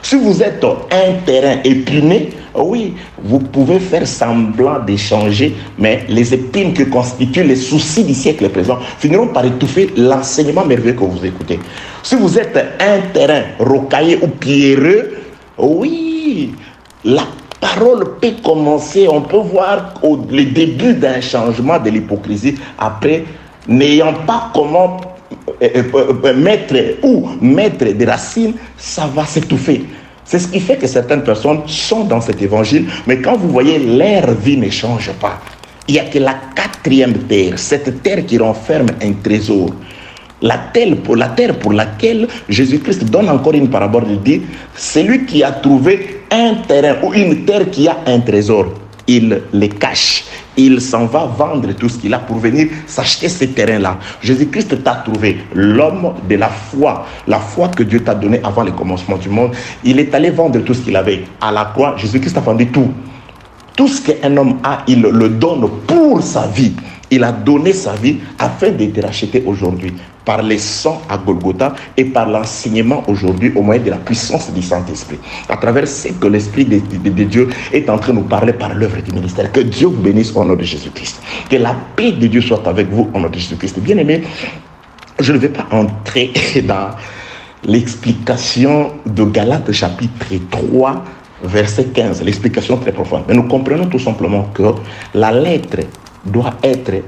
Speaker 1: Si vous êtes un terrain épiné, oui, vous pouvez faire semblant d'échanger, mais les épines qui constituent les soucis du siècle présent finiront par étouffer l'enseignement merveilleux que vous écoutez. Si vous êtes un terrain rocaillé ou pierreux, oui, la parole peut commencer, on peut voir le début d'un changement de l'hypocrisie après, n'ayant pas comment mettre des racines, ça va s'étouffer. C'est ce qui fait que certaines personnes sont dans cet évangile, mais quand vous voyez, leur vie ne change pas. Il n'y a que la quatrième terre, cette terre qui renferme un trésor. La terre pour laquelle Jésus-Christ donne encore une parabole, il dit, celui qui a trouvé un terrain ou une terre qui a un trésor, il les cache. Il s'en va vendre tout ce qu'il a pour venir s'acheter ce terrain-là. Jésus-Christ t'a trouvé, l'homme de la foi que Dieu t'a donnée avant le commencement du monde. Il est allé vendre tout ce qu'il avait. À la croix, Jésus-Christ a vendu tout. Tout ce qu'un homme a, il le donne pour sa vie. Il a donné sa vie afin de te racheter aujourd'hui par les sangs à Golgotha et par l'enseignement aujourd'hui au moyen de la puissance du Saint-Esprit. À travers ce que l'Esprit de Dieu est en train de nous parler par l'œuvre du ministère. Que Dieu vous bénisse au nom de Jésus-Christ. Que la paix de Dieu soit avec vous au nom de Jésus-Christ. Bien aimé, je ne vais pas entrer dans l'explication de Galates chapitre 3, verset 15. L'explication très profonde. Mais nous comprenons tout simplement que la lettre doit être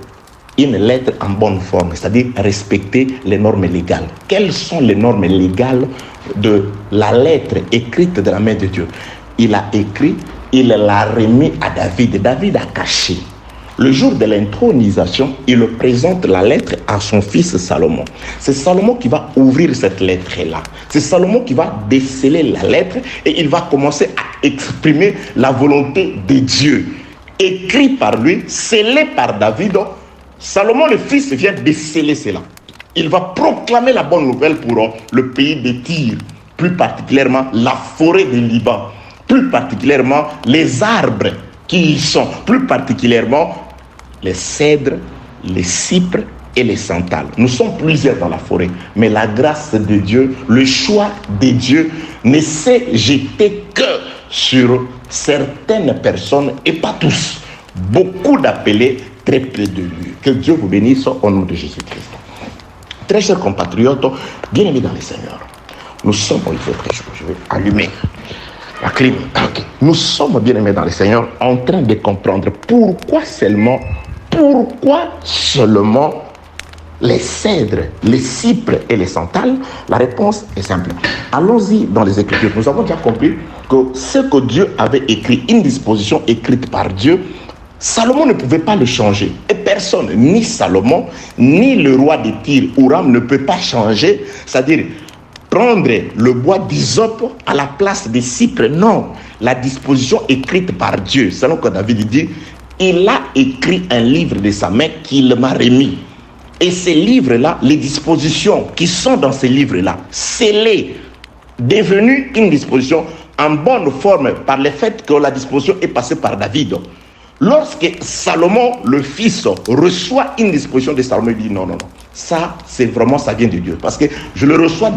Speaker 1: une lettre en bonne forme, c'est-à-dire respecter les normes légales. Quelles sont les normes légales de la lettre écrite de la main de Dieu? Il a écrit, il l'a remis à David. David a caché. Le jour de l'intronisation, il présente la lettre à son fils Salomon. C'est Salomon qui va ouvrir cette lettre-là. C'est Salomon qui va déceler la lettre et il va commencer à exprimer la volonté de Dieu. Écrit par lui, scellé par David. Salomon le fils vient déceler cela. Il va proclamer la bonne nouvelle pour le pays de Tyr, plus particulièrement la forêt du Liban, plus particulièrement les arbres qui y sont, plus particulièrement les cèdres, les cypres et les santales. Nous sommes plusieurs dans la forêt, mais la grâce de Dieu, le choix de Dieu ne s'est jeté que sur certaines personnes et pas tous. Beaucoup d'appelés, très peu de lieux. Que Dieu vous bénisse au nom de Jésus-Christ. Très chers compatriotes, bien-aimés dans le Seigneur, nous sommes, il fait très chaud, je vais allumer la clim. Okay. Nous sommes, bien-aimés dans le Seigneur, en train de comprendre pourquoi seulement les cèdres, les cypres et les santales. La réponse est simple. Allons-y dans les Écritures. Nous avons déjà compris que ce que Dieu avait écrit, une disposition écrite par Dieu, Salomon ne pouvait pas le changer. Et personne, ni Salomon, ni le roi de Tyr, Huram, ne peut pas changer, c'est-à-dire prendre le bois d'hysope à la place des cypres. Non, la disposition écrite par Dieu, selon que David dit, il a écrit un livre de sa main qu'il m'a remis. Et ces livres-là, les dispositions qui sont dans ces livres-là, scellées, devenues une disposition en bonne forme par le fait que la disposition est passée par David. Lorsque Salomon, le fils, reçoit une disposition de Salomon, il dit non, ça, c'est vraiment, ça vient de Dieu. Parce que je le reçois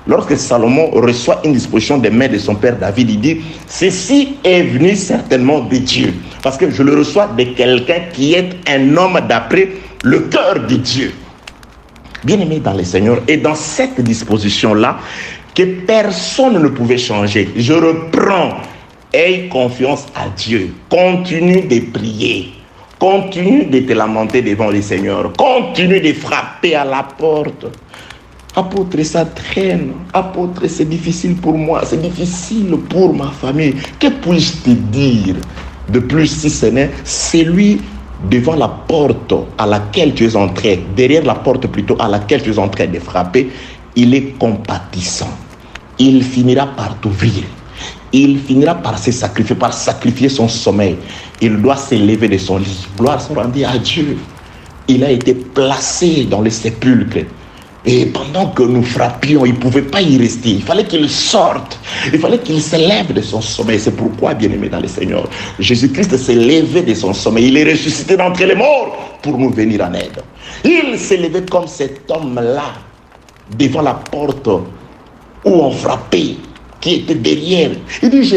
Speaker 1: lorsque Salomon reçoit une disposition des mains de son père David, il dit, ceci est venu certainement de Dieu. Parce que je le reçois de quelqu'un qui est un homme d'après le cœur de Dieu. Bien-aimé dans le Seigneur, et dans cette disposition-là, que personne ne pouvait changer. Je reprends. Aie confiance à Dieu. Continue de prier. Continue de te lamenter devant le Seigneur. Continue de frapper à la porte. Apôtre, ça traîne. Apôtre, c'est difficile pour moi. C'est difficile pour ma famille. Que puis-je te dire de plus si ce n'est celui devant la porte à laquelle tu es en train, derrière la porte plutôt à laquelle tu es en train de frapper, il est compatissant. Il finira par t'ouvrir. Il finira par se sacrifier, par sacrifier son sommeil. Il doit s'élever de son lit. Gloire soit rendue à Dieu. Il a été placé dans le sépulcre. Et pendant que nous frappions, il ne pouvait pas y rester. Il fallait qu'il sorte. Il fallait qu'il s'élève de son sommeil. C'est pourquoi, bien-aimé dans le Seigneur, Jésus-Christ s'est levé de son sommeil. Il est ressuscité d'entre les morts pour nous venir en aide. Il s'est levé comme cet homme-là devant la porte où on frappait, qui était derrière. Il dit, je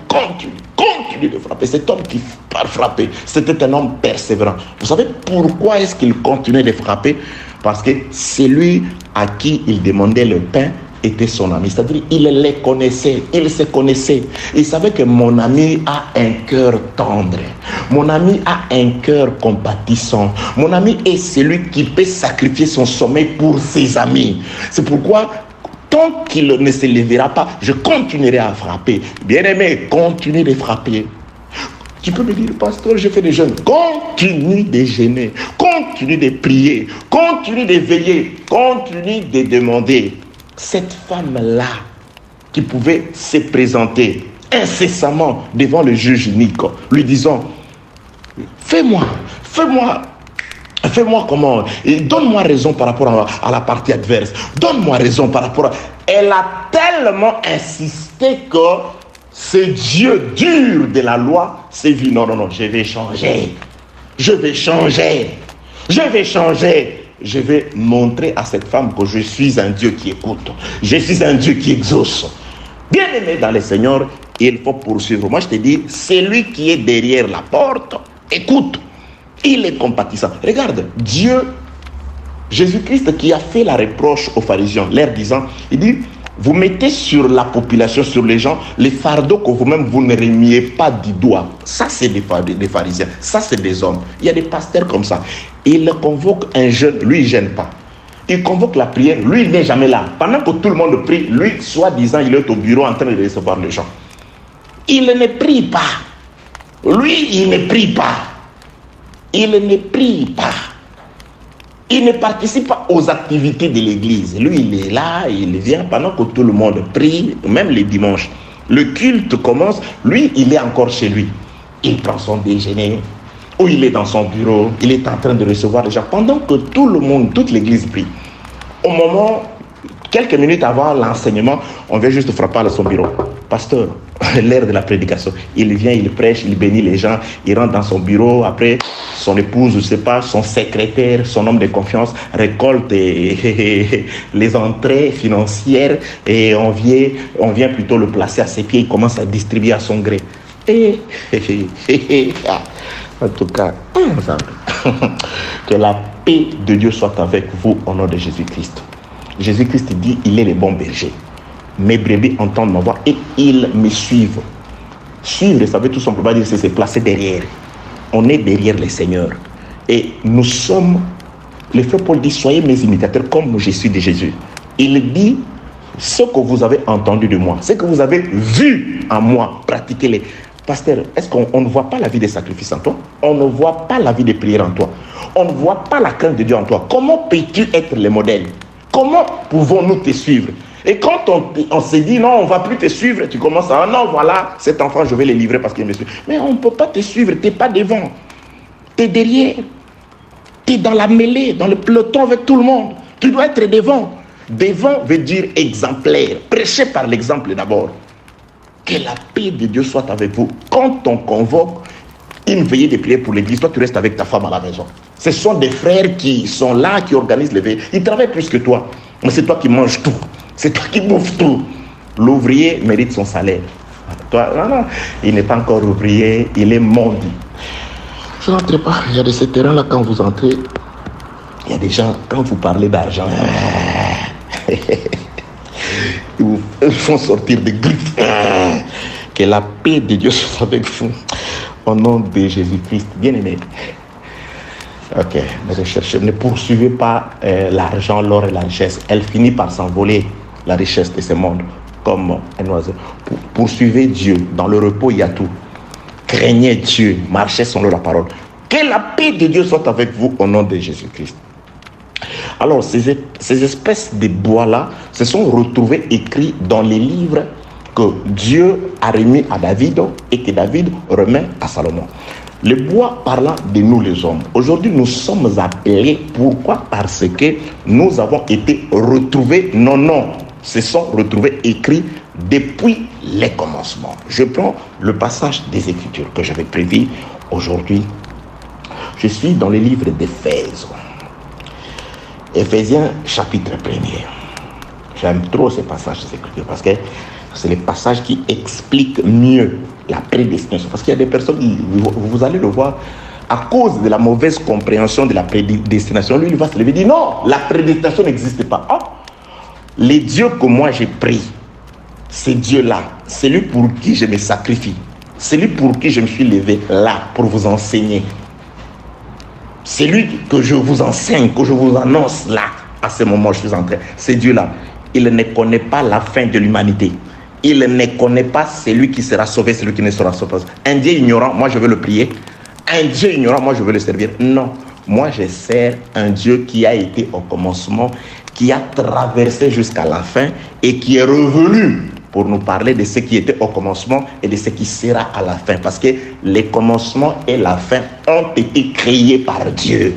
Speaker 1: continue de frapper. Cet homme qui frappait, c'était un homme persévérant. Vous savez pourquoi est-ce qu'il continuait de frapper? Parce que celui à qui il demandait le pain était son ami. C'est-à-dire, il les connaissait, il se connaissait. Il savait que mon ami a un cœur tendre. Mon ami a un cœur compatissant. Mon ami est celui qui peut sacrifier son sommeil pour ses amis. C'est pourquoi, tant qu'il ne se lèvera pas, je continuerai à frapper. Bien-aimé, continue de frapper. Tu peux me dire, pasteur, je fais des jeûnes. Continue de jeûner. Continue de prier. Continue de veiller. Continue de demander. Cette femme-là, qui pouvait se présenter incessamment devant le juge unique, lui disant, fais-moi comment, et donne-moi raison par rapport à la partie adverse. Donne-moi raison par rapport à... Elle a tellement insisté que ce Dieu dur de la loi s'est vu, non, je vais changer. Je vais montrer à cette femme que je suis un Dieu qui écoute. Je suis un Dieu qui exauce. Bien-aimé dans le Seigneur, il faut poursuivre. Moi, je te dis, celui qui est derrière la porte, écoute. Il est compatissant. Regarde, Dieu, Jésus-Christ qui a fait la reproche aux pharisiens, leur disant, il dit, vous mettez sur la population, sur les gens, les fardeaux que vous-même, vous ne remiez pas du doigt. Ça, c'est des pharisiens. Ça, c'est des hommes. Il y a des pasteurs comme ça. Il convoque un jeune, lui, il ne gêne pas. Il convoque la prière, lui, il n'est jamais là. Pendant que tout le monde prie, lui, soi-disant, il est au bureau en train de recevoir les gens. Il ne prie pas. Lui, il ne prie pas. Il ne prie pas. Il ne participe pas aux activités de l'église. Lui, il est là, il vient pendant que tout le monde prie, même les dimanches. Le culte commence, lui, il est encore chez lui. Il prend son déjeuner, ou il est dans son bureau, il est en train de recevoir les gens. Pendant que tout le monde, toute l'église prie. Au moment, quelques minutes avant l'enseignement, on vient juste frapper à son bureau. Pasteur, l'heure de la prédication, il vient, il prêche, il bénit les gens, il rentre dans son bureau, après son épouse, je ne sais pas, son secrétaire, son homme de confiance récolte les entrées financières et on vient plutôt le placer à ses pieds, il commence à distribuer à son gré. En tout cas, que la paix de Dieu soit avec vous au nom de Jésus-Christ. Jésus-Christ dit, il est le bon berger. Mes brebis entendent ma voix et ils me suivent. Suivre, ça veut tout simplement dire, c'est se placer derrière. On est derrière le Seigneur. Et nous sommes, le frère Paul dit, soyez mes imitateurs comme je suis de Jésus. Il dit, ce que vous avez entendu de moi, ce que vous avez vu en moi, pratiquez-les. Pasteur, est-ce qu'on ne voit pas la vie des sacrifices en toi? On ne voit pas la vie des prières en toi. On ne voit pas la crainte de Dieu en toi. Comment peux-tu être le modèle? Comment pouvons-nous te suivre? Et quand on se dit non, on ne va plus te suivre, tu commences à non, voilà, cet enfant, je vais le livrer parce qu'il me suit. Mais on ne peut pas te suivre, tu n'es pas devant. Tu es derrière. Tu es dans la mêlée, dans le peloton avec tout le monde. Tu dois être devant. Devant veut dire exemplaire. Prêchez par l'exemple d'abord. Que la paix de Dieu soit avec vous. Quand on convoque une veillée de prière pour l'église, toi tu restes avec ta femme à la maison. Ce sont des frères qui sont là, qui organisent les veillées. Ils travaillent plus que toi. Mais c'est toi qui manges tout. C'est toi qui bouffes tout. L'ouvrier mérite son salaire. Toi, non, il n'est pas encore ouvrier, il est maudit. Je n'entre pas. Il y a de ces terrains-là, quand vous entrez, il y a des gens, quand vous parlez d'argent, ils vous font sortir des griffes. Que la paix de Dieu soit avec vous. Au nom de Jésus-Christ. Bien-aimé. Ok, ne poursuivez pas l'argent, l'or et la richesse. Elle finit par s'envoler, la richesse de ce monde, comme un oiseau. Poursuivez Dieu. Dans le repos, il y a tout. Craignez Dieu. Marchez selon la parole. Que la paix de Dieu soit avec vous au nom de Jésus-Christ. Alors, ces espèces de bois-là se sont retrouvés écrits dans les livres que Dieu a remis à David et que David remet à Salomon. Le bois parlant de nous les hommes. Aujourd'hui, nous sommes appelés. Pourquoi? Parce que nous avons été retrouvés. Non, se sont retrouvés écrits depuis les commencements. Je prends le passage des Écritures que j'avais prévu aujourd'hui. Je suis dans le livre d'Éphèse. Éphésiens chapitre 1er. J'aime trop ce passage des Écritures parce que c'est le passage qui explique mieux la prédestination. Parce qu'il y a des personnes, vous allez le voir, à cause de la mauvaise compréhension de la prédestination, lui, il va se lever et dire non, la prédestination n'existe pas. Oh, les dieux que moi j'ai pris, ces dieux-là, c'est lui pour qui je me sacrifie. C'est lui pour qui je me suis levé là pour vous enseigner. C'est lui que je vous enseigne, que je vous annonce là, à ce moment où je suis en train. C'est Dieu-là. Il ne connaît pas la fin de l'humanité. Il ne connaît pas celui qui sera sauvé, celui qui ne sera sauvé. Un Dieu ignorant, moi je veux le prier. Un Dieu ignorant, moi je veux le servir. Non, moi je sers un Dieu qui a été au commencement, qui a traversé jusqu'à la fin et qui est revenu pour nous parler de ce qui était au commencement et de ce qui sera à la fin. Parce que les commencements et la fin ont été créés par Dieu.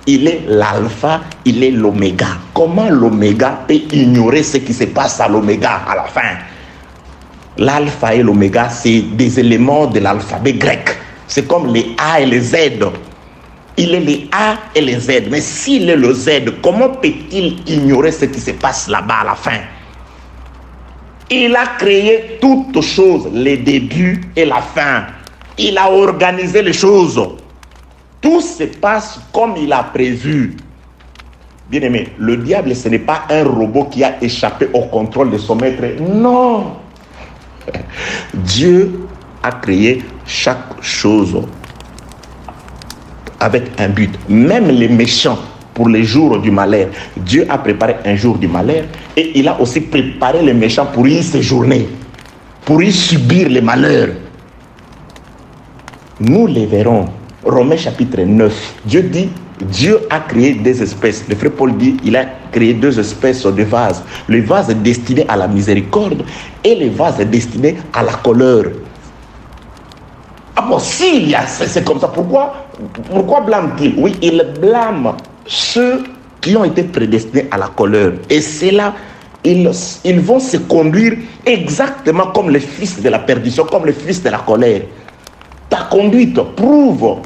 Speaker 1: Il est l'alpha, il est l'oméga. Comment l'oméga peut ignorer ce qui se passe à l'oméga à la fin? L'alpha et l'oméga, c'est des éléments de l'alphabet grec. C'est comme les A et les Z. Il est les A et les Z. Mais s'il est le Z, comment peut-il ignorer ce qui se passe là-bas à la fin? Il a créé toutes choses, les débuts et la fin. Il a organisé les choses. Tout se passe comme il a prévu. Bien-aimé, le diable, ce n'est pas un robot qui a échappé au contrôle de son maître. Non. Dieu a créé chaque chose avec un but. Même les méchants, pour les jours du malheur, Dieu a préparé un jour du malheur et il a aussi préparé les méchants pour y séjourner, pour y subir les malheurs. Nous les verrons. Romains chapitre 9. Dieu dit, Dieu a créé des espèces. Le frère Paul dit, il a créé deux espèces de vases. Le vase est destiné à la miséricorde et le vase est destiné à la colère. Ah bon, s'il y a, c'est comme ça, pourquoi blâme-t-il? Oui, il blâme ceux qui ont été prédestinés à la colère. Et c'est là, ils vont se conduire exactement comme les fils de la perdition, comme les fils de la colère. Ta conduite prouve,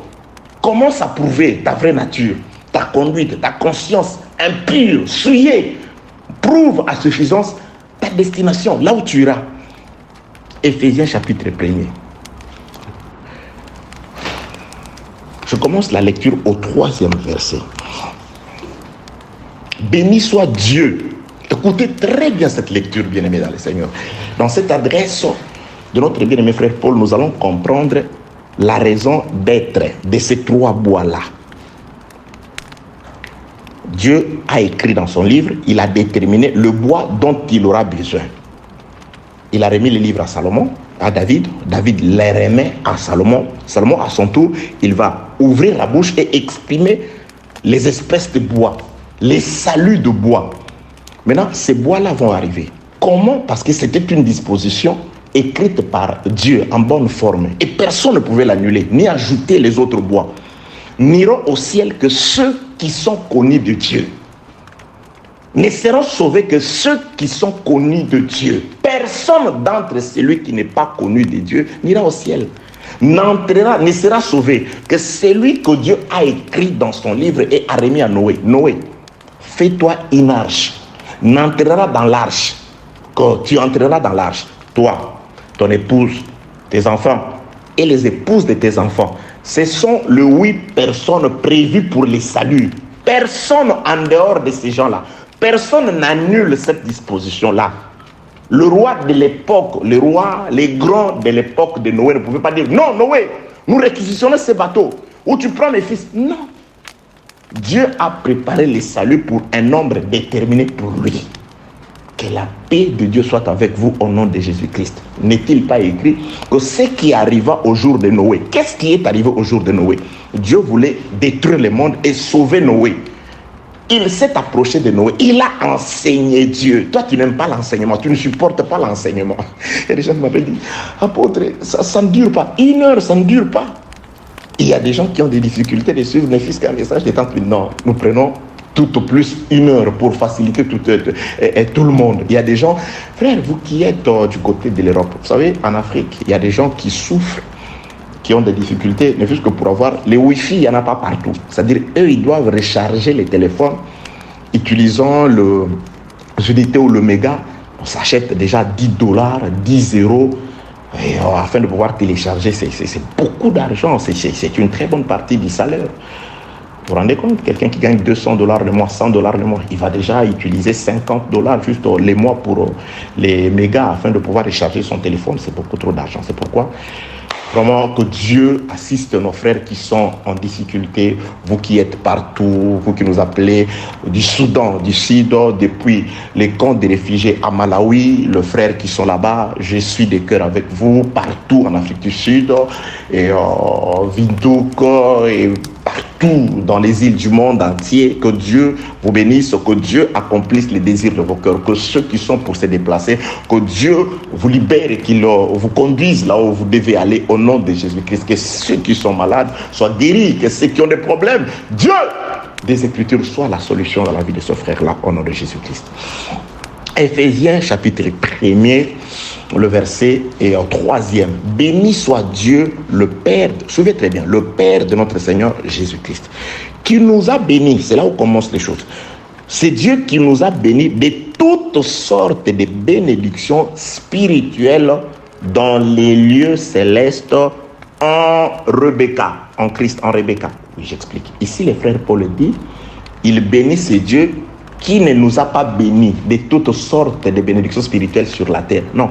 Speaker 1: commence à prouver ta vraie nature. Ta conduite, ta conscience impure, souillée, prouve à suffisance ta destination, là où tu iras. Éphésiens chapitre 1er. Je commence la lecture au 3e verset. Béni soit Dieu. Écoutez très bien cette lecture, bien-aimés dans le Seigneur. Dans cette adresse de notre bien-aimé frère Paul, nous allons comprendre la raison d'être de ces trois bois-là. Dieu a écrit dans son livre, il a déterminé le bois dont il aura besoin. Il a remis le livre à Salomon, à David. David les remet à Salomon. Salomon, à son tour, il va ouvrir la bouche et exprimer les espèces de bois, les saluts de bois. Maintenant, ces bois-là vont arriver. Comment? Parce que c'était une disposition écrite par Dieu en bonne forme. Et personne ne pouvait l'annuler, ni ajouter les autres bois. N'iront au ciel que ceux qui sont connus de Dieu. Ne seront sauvés que ceux qui sont connus de Dieu. Personne d'entre celui qui n'est pas connu de Dieu n'ira au ciel. Ne sera sauvé que celui que Dieu a écrit dans son livre et a remis à Noé. Noé, fais-toi une arche. N'entrera dans l'arche. Quand tu entreras dans l'arche, toi, ton épouse, tes enfants et les épouses de tes enfants. Ce sont les 8 personnes prévues pour les saluts. Personne en dehors de ces gens-là. Personne n'annule cette disposition-là. Le roi de l'époque, les grands de l'époque de Noé ne pouvaient pas dire « Non, Noé, nous réquisitionnons ces bateaux. Ou tu prends mes fils. » Non. Dieu a préparé le salut pour un nombre déterminé pour lui. Que la paix de Dieu soit avec vous au nom de Jésus-Christ. N'est-il pas écrit que ce qui arriva au jour de Noé, qu'est-ce qui est arrivé au jour de Noé? Dieu voulait détruire le monde et sauver Noé. Il s'est approché de Noé, il a enseigné Dieu. Toi, tu n'aimes pas l'enseignement, tu ne supportes pas l'enseignement. Il y a des gens qui m'appellent dit, apôtre, ça ne dure pas. 1 heure, ça ne dure pas. Il y a des gens qui ont des difficultés de suivre ne fût qu'un message de temps. Non, nous prenons tout au plus 1 heure pour faciliter tout le monde. Il y a des gens, frère, vous qui êtes du côté de l'Europe, vous savez, en Afrique, il y a des gens qui souffrent, qui ont des difficultés, ne fût que pour avoir les Wi-Fi, il n'y en a pas partout. C'est-à-dire, eux, ils doivent recharger les téléphones utilisant le Unité ou le méga. On s'achète déjà $10, 10 euros, afin de pouvoir télécharger. C'est beaucoup d'argent, c'est une très bonne partie du salaire. Vous vous rendez compte, quelqu'un qui gagne $200 le mois, $100 le mois, il va déjà utiliser $50 juste les mois pour les mégas afin de pouvoir recharger son téléphone. C'est beaucoup trop d'argent. C'est pourquoi vraiment que Dieu assiste nos frères qui sont en difficulté, vous qui êtes partout, vous qui nous appelez du Soudan, du Sud, depuis les camps des réfugiés à Malawi, les frères qui sont là-bas, je suis de cœur avec vous, partout en Afrique du Sud, et Windhoek, et partout dans les îles du monde entier. Que Dieu vous bénisse, que Dieu accomplisse les désirs de vos cœurs, que ceux qui sont pour se déplacer, que Dieu vous libère et qu'il vous conduise là où vous devez aller au nom de Jésus-Christ, que ceux qui sont malades soient guéris, que ceux qui ont des problèmes, Dieu des Écritures soit la solution dans la vie de ce frère-là au nom de Jésus-Christ. Éphésiens chapitre 1er, le verset est au 3e. Béni soit Dieu, le Père, suivez très bien, le Père de notre Seigneur Jésus-Christ, qui nous a bénis. C'est là où commencent les choses. C'est Dieu qui nous a bénis de toutes sortes de bénédictions spirituelles dans les lieux célestes en Rebecca, en Christ, en Rebecca. Oui, j'explique. Ici, le frère Paul dit, il bénit ce Dieu qui ne nous a pas bénis de toutes sortes de bénédictions spirituelles sur la terre. Non,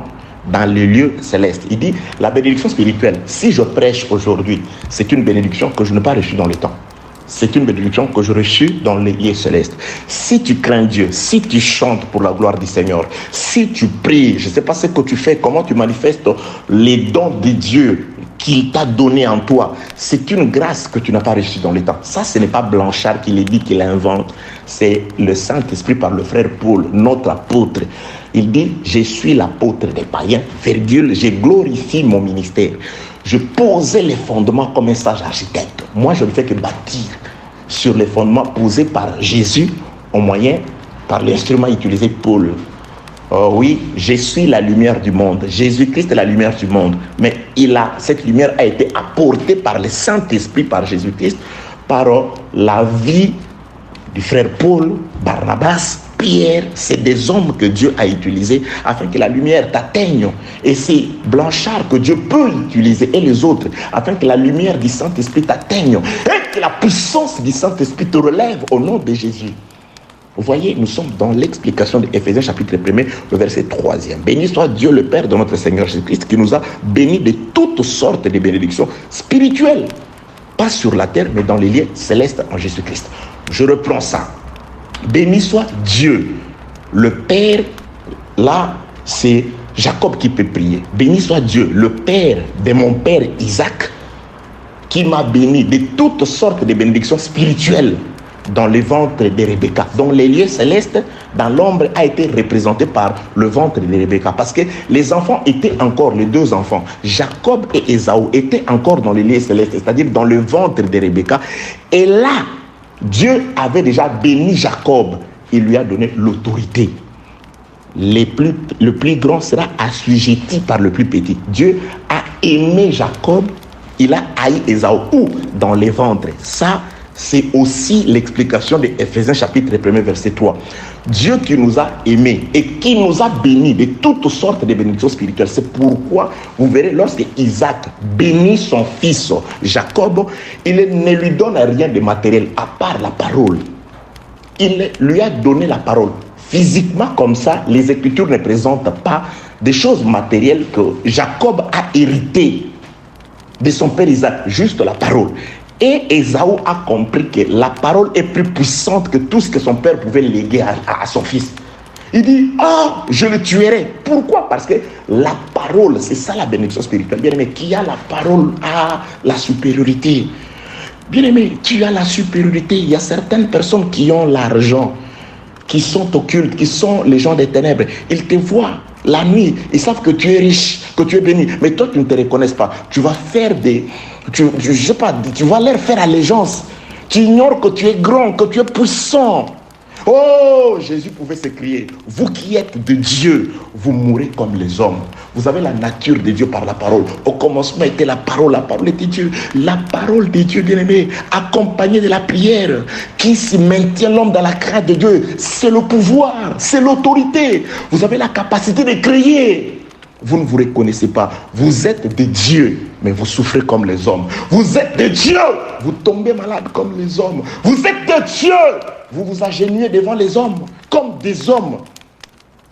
Speaker 1: dans les lieux célestes. Il dit, la bénédiction spirituelle, si je prêche aujourd'hui, c'est une bénédiction que je n'ai pas reçue dans le temps. C'est une bénédiction que je reçus dans les lieux célestes. Si tu crains Dieu, si tu chantes pour la gloire du Seigneur, si tu pries, je ne sais pas ce que tu fais, comment tu manifestes les dons de Dieu qu'il t'a donné en toi, c'est une grâce que tu n'as pas reçue dans le temps. Ça, ce n'est pas Blanchard qui le dit, qui l'invente. C'est le Saint-Esprit par le frère Paul, notre apôtre. Il dit, je suis l'apôtre des païens, virgule, je glorifie mon ministère. Je posais les fondements comme un sage architecte. Moi, je ne fais que bâtir sur les fondements posés par Jésus, au moyen, par l'instrument utilisé Paul. Oh oui, je suis la lumière du monde. Jésus-Christ est la lumière du monde. Mais cette lumière a été apportée par le Saint-Esprit, par Jésus-Christ, par la vie du frère Paul, Barnabas, Pierre. C'est des hommes que Dieu a utilisés afin que la lumière t'atteigne. Et c'est Blanchard que Dieu peut utiliser et les autres afin que la lumière du Saint-Esprit t'atteigne et que la puissance du Saint-Esprit te relève au nom de Jésus. Vous voyez, nous sommes dans l'explication de Éphésiens chapitre 1er, le verset 3e. Béni soit Dieu le Père de notre Seigneur Jésus-Christ qui nous a bénis de toutes sortes de bénédictions spirituelles. Pas sur la terre, mais dans les lieux célestes en Jésus-Christ. Je reprends ça. Béni soit Dieu, le Père. Là, c'est Jacob qui peut prier. Béni soit Dieu, le Père de mon père Isaac, qui m'a béni de toutes sortes de bénédictions spirituelles dans le ventre de Rebecca, dans les lieux célestes, dans l'ombre a été représenté par le ventre de Rebecca. Parce que les enfants étaient encore, les deux enfants, Jacob et Ésaü, étaient encore dans les lieux célestes, c'est-à-dire dans le ventre de Rebecca. Et là, Dieu avait déjà béni Jacob. Il lui a donné l'autorité. Le plus grand sera assujetti par le plus petit. Dieu a aimé Jacob, il a haï Ésaü. Où? Dans les ventres. Ça, c'est aussi l'explication de Éphésiens chapitre 1 verset 3. Dieu qui nous a aimés et qui nous a bénis de toutes sortes de bénédictions spirituelles. C'est pourquoi vous verrez lorsque Isaac bénit son fils Jacob, il ne lui donne rien de matériel à part la parole. Il lui a donné la parole. Physiquement comme ça, les Écritures ne présentent pas des choses matérielles que Jacob a héritées de son père Isaac, juste la parole. Et Ésaü a compris que la parole est plus puissante que tout ce que son père pouvait léguer à son fils. Il dit, je le tuerai. Pourquoi? Parce que la parole, c'est ça la bénédiction spirituelle. Bien-aimé, qui a la parole a la supériorité. Bien-aimé, tu as la supériorité. Il y a certaines personnes qui ont l'argent, qui sont occultes, qui sont les gens des ténèbres. Ils te voient la nuit, ils savent que tu es riche, que tu es béni, mais toi tu ne te reconnais pas. Tu vas faire tu vas leur faire allégeance. Tu ignores que tu es grand, que tu es puissant. Oh, Jésus pouvait s'écrier, vous qui êtes de Dieu, vous mourrez comme les hommes. Vous avez la nature de Dieu par la parole. Au commencement était la parole était Dieu. La parole de Dieu, bien-aimé, accompagnée de la prière, qui se maintient l'homme dans la crainte de Dieu. C'est le pouvoir, c'est l'autorité. Vous avez la capacité de crier. Vous ne vous reconnaissez pas. Vous êtes de Dieu, mais vous souffrez comme les hommes. Vous êtes de Dieu, vous tombez malade comme les hommes. Vous êtes de Dieu, vous vous agenouillez devant les hommes comme des hommes.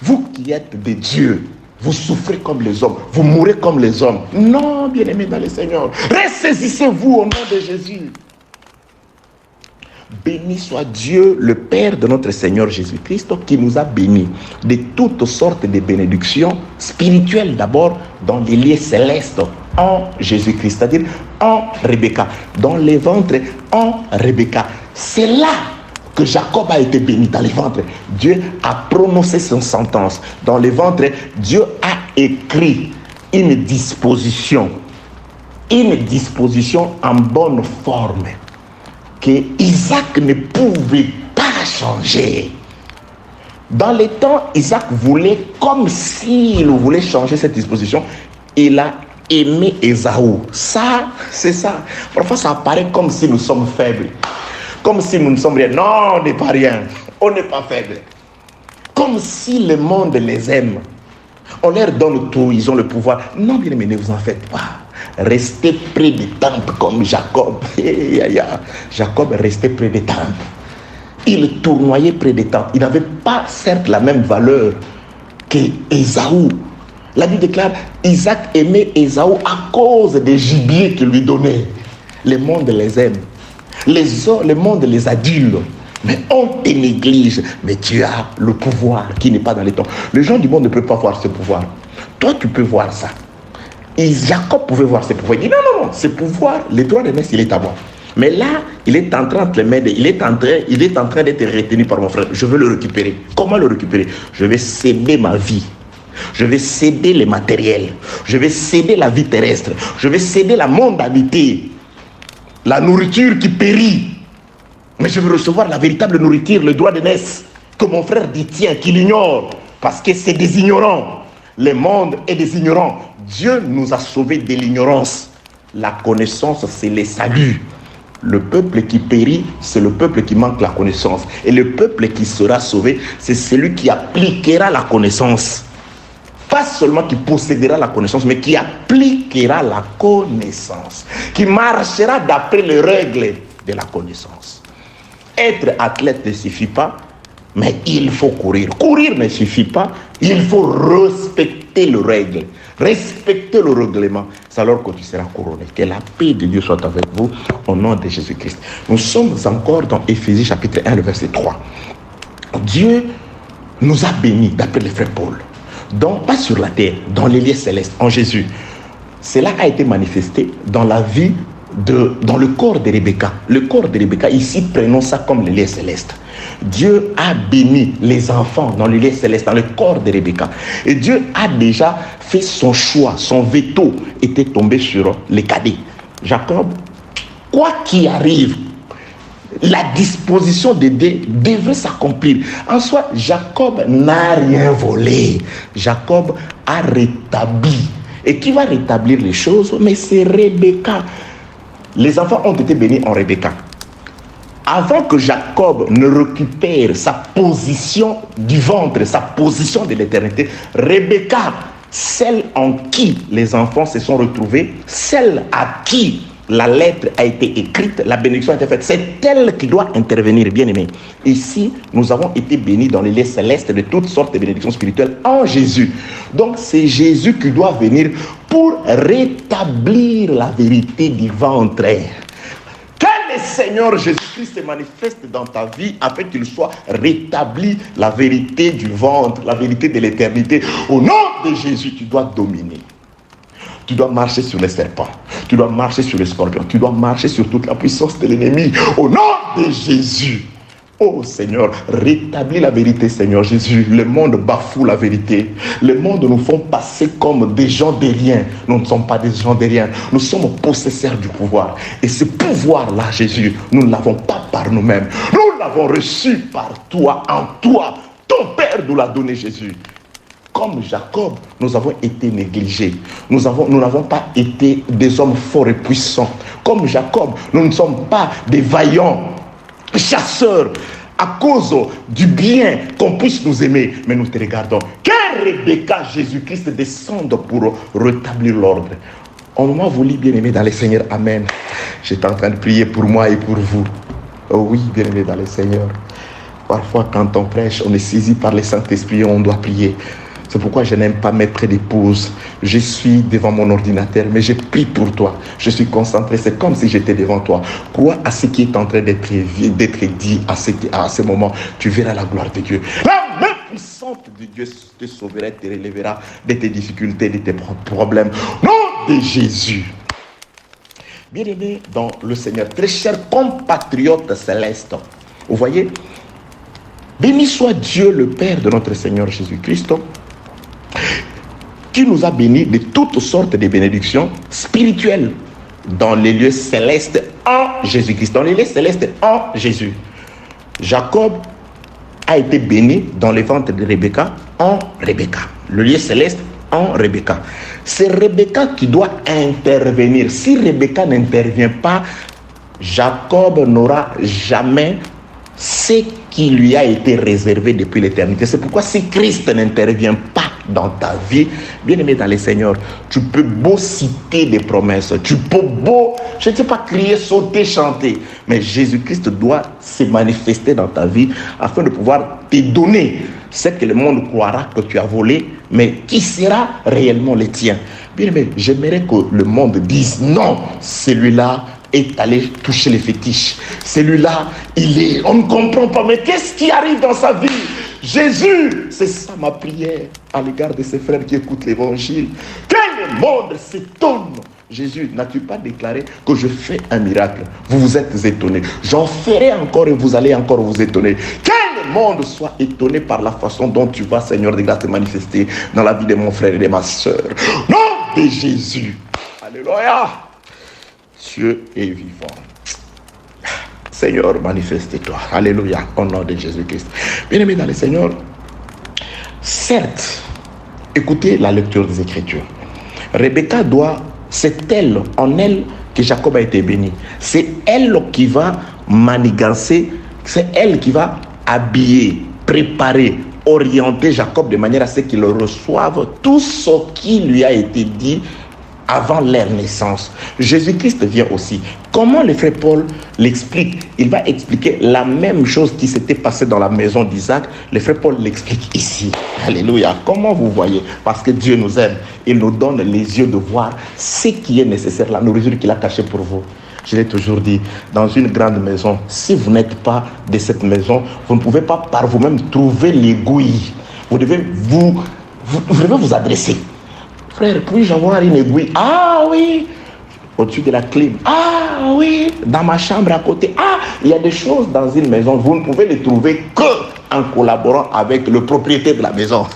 Speaker 1: Vous qui êtes de Dieu, vous souffrez comme les hommes, vous mourrez comme les hommes. Non, bien-aimés dans le Seigneur, ressaisissez-vous au nom de Jésus. Béni soit Dieu, le Père de notre Seigneur Jésus-Christ, qui nous a bénis de toutes sortes de bénédictions spirituelles, d'abord dans les lieux célestes en Jésus-Christ, c'est-à-dire en Rebecca, dans les ventres en Rebecca. C'est là que Jacob a été béni, dans les ventres. Dieu a prononcé son sentence. Dans les ventres, Dieu a écrit une disposition en bonne forme que Isaac ne pouvait pas changer. Dans les temps, Isaac voulait, comme s'il voulait changer cette disposition, il a aimé Ésaü. Ça, c'est ça. Parfois, ça apparaît comme si nous sommes faibles. Comme si nous ne sommes rien. Non, on n'est pas rien. On n'est pas faible. Comme si le monde les aime. On leur donne tout, ils ont le pouvoir. Non, bien aimé, ne vous en faites pas. Restez près des temples comme Jacob. Jacob restait près des temples. Il tournoyait près des temples. Il n'avait pas certes la même valeur qu'Ésaü. La Bible déclare, Isaac aimait Ésaü à cause des gibiers qu'il lui donnait. Le monde les aime. Le monde les adule. Mais on te néglige. Mais tu as le pouvoir qui n'est pas dans les temps. Les gens du monde ne peuvent pas voir ce pouvoir. Toi, tu peux voir ça. Et Jacob pouvait voir ses pouvoirs. Il dit non, ce pouvoir, le droit de naissance, il est à moi. Mais là, il est en train de le mettre, il est en train d'être retenu par mon frère. Je veux le récupérer. Comment le récupérer? Je vais céder ma vie. Je vais céder les matériels. Je vais céder la vie terrestre. Je vais céder la mondanité. La nourriture qui périt. Mais je veux recevoir la véritable nourriture, le droit de naissance, que mon frère dit tiens, qu'il ignore. Parce que c'est des ignorants. Le monde est des ignorants. Dieu nous a sauvés de l'ignorance. La connaissance, c'est le salut. Le peuple qui périt, c'est le peuple qui manque la connaissance. Et le peuple qui sera sauvé, c'est celui qui appliquera la connaissance. Pas seulement qui possédera la connaissance, mais qui appliquera la connaissance. Qui marchera d'après les règles de la connaissance. Être athlète ne suffit pas, mais il faut courir. Courir ne suffit pas, il faut respecter les règles. Respectez le règlement, c'est alors que tu seras couronné. Que la paix de Dieu soit avec vous au nom de Jésus-Christ. Nous sommes encore dans Éphésiens chapitre 1, le verset 3. Dieu nous a bénis, d'après le frère Paul, pas sur la terre, dans les lieux célestes, en Jésus. Cela a été manifesté dans la vie dans le corps de Rebecca. Le corps de Rebecca, ici, prenons ça comme le lait céleste. Dieu a béni les enfants dans le lait céleste, dans le corps de Rebecca. Et Dieu a déjà fait son choix, son veto était tombé sur les cadets. Jacob, quoi qu'il arrive, la disposition d'aider devrait s'accomplir. En soi, Jacob n'a rien volé. Jacob a rétabli. Et qui va rétablir les choses? Mais c'est Rebecca. Les enfants ont été bénis en Rebecca. Avant que Jacob ne récupère sa position du ventre, sa position de l'éternité, Rebecca, celle en qui les enfants se sont retrouvés, celle à qui la lettre a été écrite, la bénédiction a été faite, c'est elle qui doit intervenir, bien aimé. Ici, nous avons été bénis dans les lieux célestes de toutes sortes de bénédictions spirituelles en Jésus. Donc, c'est Jésus qui doit venir pour rétablir la vérité du ventre. Que le Seigneur Jésus-Christ se manifeste dans ta vie afin qu'il soit rétabli la vérité du ventre, la vérité de l'éternité. Au nom de Jésus, tu dois dominer. Tu dois marcher sur les serpents. Tu dois marcher sur les scorpions. Tu dois marcher sur toute la puissance de l'ennemi. Au nom de Jésus. Oh Seigneur, rétablis la vérité, Seigneur Jésus. Le monde bafoue la vérité. Le monde nous font passer comme des gens de rien. Nous ne sommes pas des gens de rien. Nous sommes possesseurs du pouvoir. Et ce pouvoir-là, Jésus, nous ne l'avons pas par nous-mêmes. Nous l'avons reçu par toi, en toi. Ton Père nous l'a donné, Jésus. Comme Jacob, nous avons été négligés. Nous n'avons pas été des hommes forts et puissants. Comme Jacob, nous ne sommes pas des vaillants chasseurs à cause du bien qu'on puisse nous aimer. Mais nous te regardons. Que Rebecca, Jésus-Christ descende pour rétablir l'ordre. On m'a voulu, bien-aimé dans le Seigneur. Amen. J'étais en train de prier pour moi et pour vous. Oh oui, bien-aimé dans le Seigneur. Parfois, quand on prêche, on est saisi par le Saint-Esprit et on doit prier. C'est pourquoi je n'aime pas mettre des pauses. Je suis devant mon ordinateur, mais je prie pour toi. Je suis concentré, c'est comme si j'étais devant toi. Crois à ce qui est en train d'être dit à ce moment. Tu verras la gloire de Dieu. La main puissante de Dieu te sauvera, te relèvera de tes difficultés, de tes problèmes. Au nom de Jésus. Bien-aimés dans le Seigneur, très chers compatriotes célestes, vous voyez, béni soit Dieu le Père de notre Seigneur Jésus-Christ, qui nous a bénis de toutes sortes de bénédictions spirituelles dans les lieux célestes en Jésus-Christ. Dans les lieux célestes en Jésus. Jacob a été béni dans le ventre de Rebecca en Rebecca. Le lieu céleste en Rebecca. C'est Rebecca qui doit intervenir. Si Rebecca n'intervient pas, Jacob n'aura jamais ce qui lui a été réservé depuis l'éternité. C'est pourquoi si Christ n'intervient pas dans ta vie, bien-aimé dans le Seigneur, tu peux beau citer des promesses, tu peux beau, je ne sais pas, crier, sauter, chanter, mais Jésus-Christ doit se manifester dans ta vie afin de pouvoir te donner ce que le monde croira que tu as volé, mais qui sera réellement le tien. Bien-aimé, j'aimerais que le monde dise non, celui-là est allé toucher les fétiches. Celui-là, on ne comprend pas, mais qu'est-ce qui arrive dans sa vie? Jésus, c'est ça ma prière à l'égard de ces frères qui écoutent l'évangile. Que le monde s'étonne. Jésus, n'as-tu pas déclaré que je fais un miracle? Vous vous êtes étonnés. J'en ferai encore et vous allez encore vous étonner. Que le monde soit étonné par la façon dont tu vas, Seigneur de grâce, te manifester dans la vie de mon frère et de ma soeur. Nom de Jésus. Alléluia. Dieu est vivant. Seigneur, manifeste-toi. Alléluia. Au nom de Jésus-Christ. Bien-aimés dans le Seigneur, certes, écoutez la lecture des Écritures. Rebecca c'est elle, en elle, que Jacob a été béni. C'est elle qui va manigancer, c'est elle qui va habiller, préparer, orienter Jacob de manière à ce qu'il reçoive tout ce qui lui a été dit avant leur naissance. Jésus-Christ vient aussi. Comment le frère Paul l'explique? Il va expliquer la même chose qui s'était passée dans la maison d'Isaac. Le frère Paul l'explique ici. Alléluia. Comment vous voyez? Parce que Dieu nous aime. Il nous donne les yeux de voir ce qui est nécessaire, la nourriture qu'il a cachée pour vous. Je l'ai toujours dit, dans une grande maison, si vous n'êtes pas de cette maison, vous ne pouvez pas par vous-même trouver l'aiguille. Vous devez vous adresser. Frère, puis-je avoir une aiguille? Ah oui, au-dessus de la clim. Ah oui, dans ma chambre à côté. Ah, il y a des choses dans une maison, vous ne pouvez les trouver que en collaborant avec le propriétaire de la maison.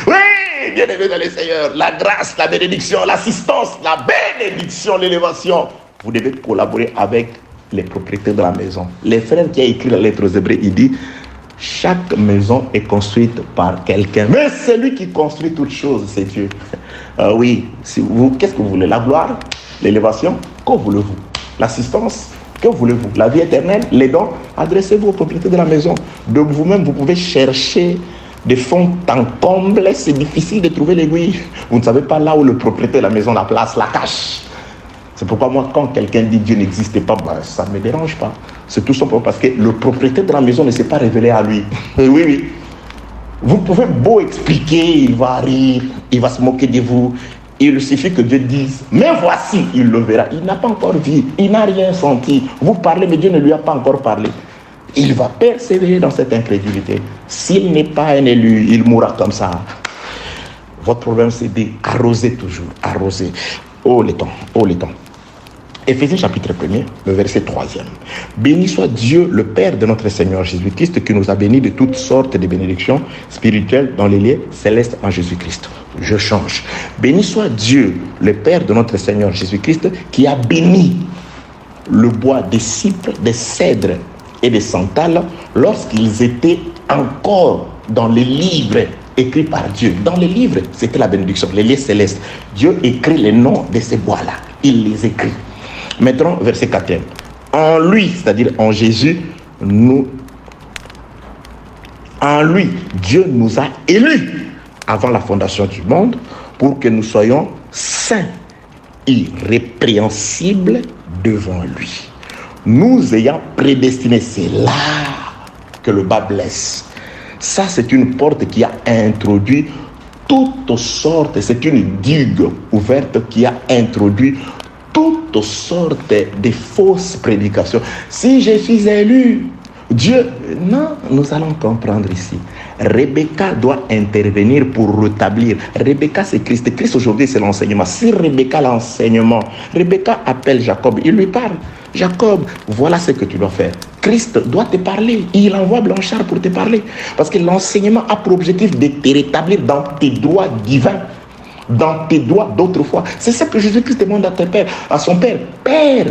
Speaker 1: Oui, bien aimé dans les Seigneurs, la grâce, la bénédiction, l'assistance, la bénédiction, l'élévation. Vous devez collaborer avec les propriétaires de la maison. Les frères qui a écrit la lettre aux Hébreux, il dit, chaque maison est construite par quelqu'un. Mais celui qui construit toutes choses, c'est Dieu. Oui, qu'est-ce que vous voulez? La gloire, l'élévation, que voulez-vous? L'assistance, que voulez-vous? La vie éternelle, les dons, adressez-vous aux propriétaires de la maison. De vous-même, vous pouvez chercher des fonds en comble. C'est difficile de trouver l'aiguille. Vous ne savez pas là où le propriétaire de la maison la place, la cache. C'est pourquoi moi, quand quelqu'un dit Dieu n'existe pas, ça ne me dérange pas. C'est tout simplement parce que le propriétaire de la maison ne s'est pas révélé à lui. Oui. Vous pouvez beau expliquer, il va rire, il va se moquer de vous. Il suffit que Dieu dise, mais voici, il le verra. Il n'a pas encore vu, il n'a rien senti. Vous parlez, mais Dieu ne lui a pas encore parlé. Il va persévérer dans cette incrédulité. S'il n'est pas un élu, il mourra comme ça. Votre problème, c'est d'arroser toujours, arroser. Oh les temps. Éphésiens chapitre 1er, le verset 3e. Béni soit Dieu, le Père de notre Seigneur Jésus-Christ, qui nous a bénis de toutes sortes de bénédictions spirituelles dans les lieux célestes en Jésus-Christ. Je change. Béni soit Dieu, le Père de notre Seigneur Jésus-Christ, qui a béni le bois des cypres, des cèdres et des santales lorsqu'ils étaient encore dans les livres écrits par Dieu. Dans les livres, c'était la bénédiction, les lieux célestes. Dieu écrit les noms de ces bois-là. Il les écrit. Maintenant, verset 4e. En lui, c'est-à-dire en Jésus, en lui, Dieu nous a élus avant la fondation du monde pour que nous soyons saints, irrépréhensibles devant lui. Nous ayant prédestinés, c'est là que le bas blesse. Ça, c'est une porte qui a introduit toutes sortes, c'est une digue ouverte qui a introduit toutes sortes de fausses prédications. Si je suis élu, Dieu, non, nous allons comprendre ici. Rebecca doit intervenir pour rétablir. Rebecca, c'est Christ. Christ aujourd'hui, c'est l'enseignement. Si Rebecca l'enseignement, Rebecca appelle Jacob, il lui parle. Jacob, voilà ce que tu dois faire. Christ doit te parler. Il envoie Blanchard pour te parler. Parce que l'enseignement a pour objectif de te rétablir dans tes droits divins. Dans tes droits d'autrefois. C'est ce que Jésus-Christ demande à son Père. Père,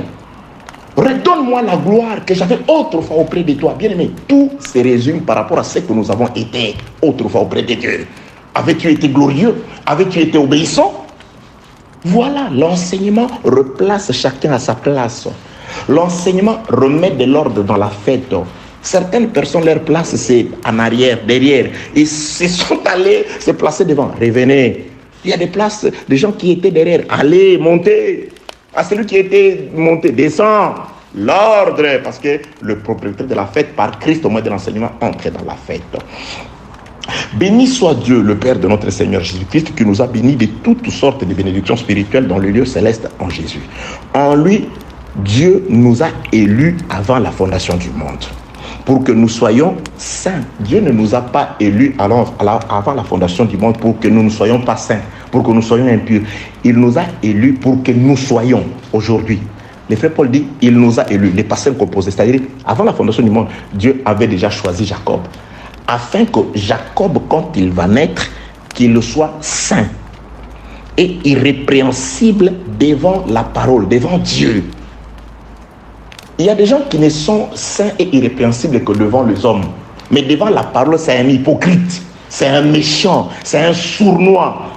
Speaker 1: redonne-moi la gloire que j'avais autrefois auprès de toi. Bien-aimé, tout se résume par rapport à ce que nous avons été autrefois auprès de Dieu. Avais-tu été glorieux? Avais-tu été obéissant? Voilà, l'enseignement replace chacun à sa place. L'enseignement remet de l'ordre dans la fête. Certaines personnes, leur place, c'est en arrière, derrière. Ils se sont allés se placer devant. Revenez. Il y a des places, des gens qui étaient derrière. Allez, montez. À celui qui était monté, descend. L'ordre, parce que le propriétaire de la fête, par Christ, au moyen de l'enseignement, entre dans la fête. Béni soit Dieu, le Père de notre Seigneur Jésus-Christ, qui nous a bénis de toutes sortes de bénédictions spirituelles dans le lieu céleste en Jésus. En lui, Dieu nous a élus avant la fondation du monde, pour que nous soyons saints. Dieu ne nous a pas élus avant la fondation du monde pour que nous ne soyons pas saints, pour que nous soyons impurs. Il nous a élus pour que nous soyons aujourd'hui. Le frère Paul dit, il nous a élus, les passés composés. C'est-à-dire, avant la fondation du monde, Dieu avait déjà choisi Jacob, afin que Jacob, quand il va naître, qu'il soit saint et irrépréhensible devant la parole, devant Dieu. Il y a des gens qui ne sont saints et irrépréhensibles que devant les hommes. Mais devant la parole, c'est un hypocrite, c'est un méchant, c'est un sournois.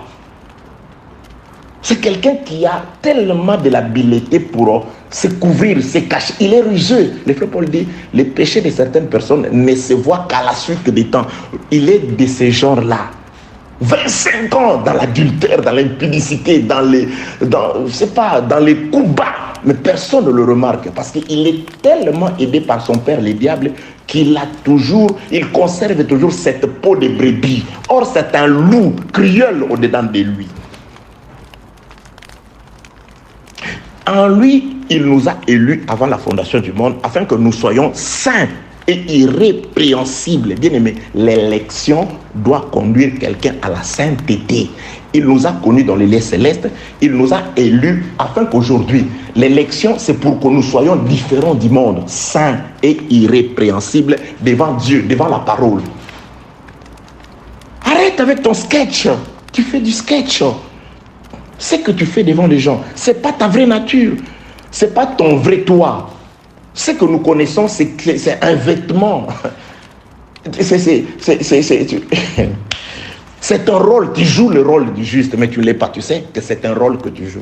Speaker 1: C'est quelqu'un qui a tellement de l'habileté pour se couvrir, se cacher. Il est rusé. Le frère Paul dit, les péchés de certaines personnes ne se voient qu'à la suite des temps. Il est de ce genre-là. 25 ans dans l'adultère, dans l'impudicité, dans les coups bas. Mais personne ne le remarque parce qu'il est tellement aidé par son père, le diable, il conserve toujours cette peau de brebis. Or, c'est un loup criole au-dedans de lui. En lui, il nous a élus avant la fondation du monde afin que nous soyons saints et irrépréhensible. Bien aimé, l'élection doit conduire quelqu'un à la sainteté. Il nous a connus dans les lieux célestes, il nous a élus afin qu'aujourd'hui, l'élection, c'est pour que nous soyons différents du monde, saints et irrépréhensibles devant Dieu, devant la parole. Arrête avec ton sketch. Tu fais du sketch. Ce que tu fais devant les gens, ce n'est pas ta vraie nature. Ce n'est pas ton vrai toi. Ce que nous connaissons, c'est un vêtement. C'est un rôle. Tu joues le rôle du juste, mais tu ne l'es pas. Tu sais que c'est un rôle que tu joues.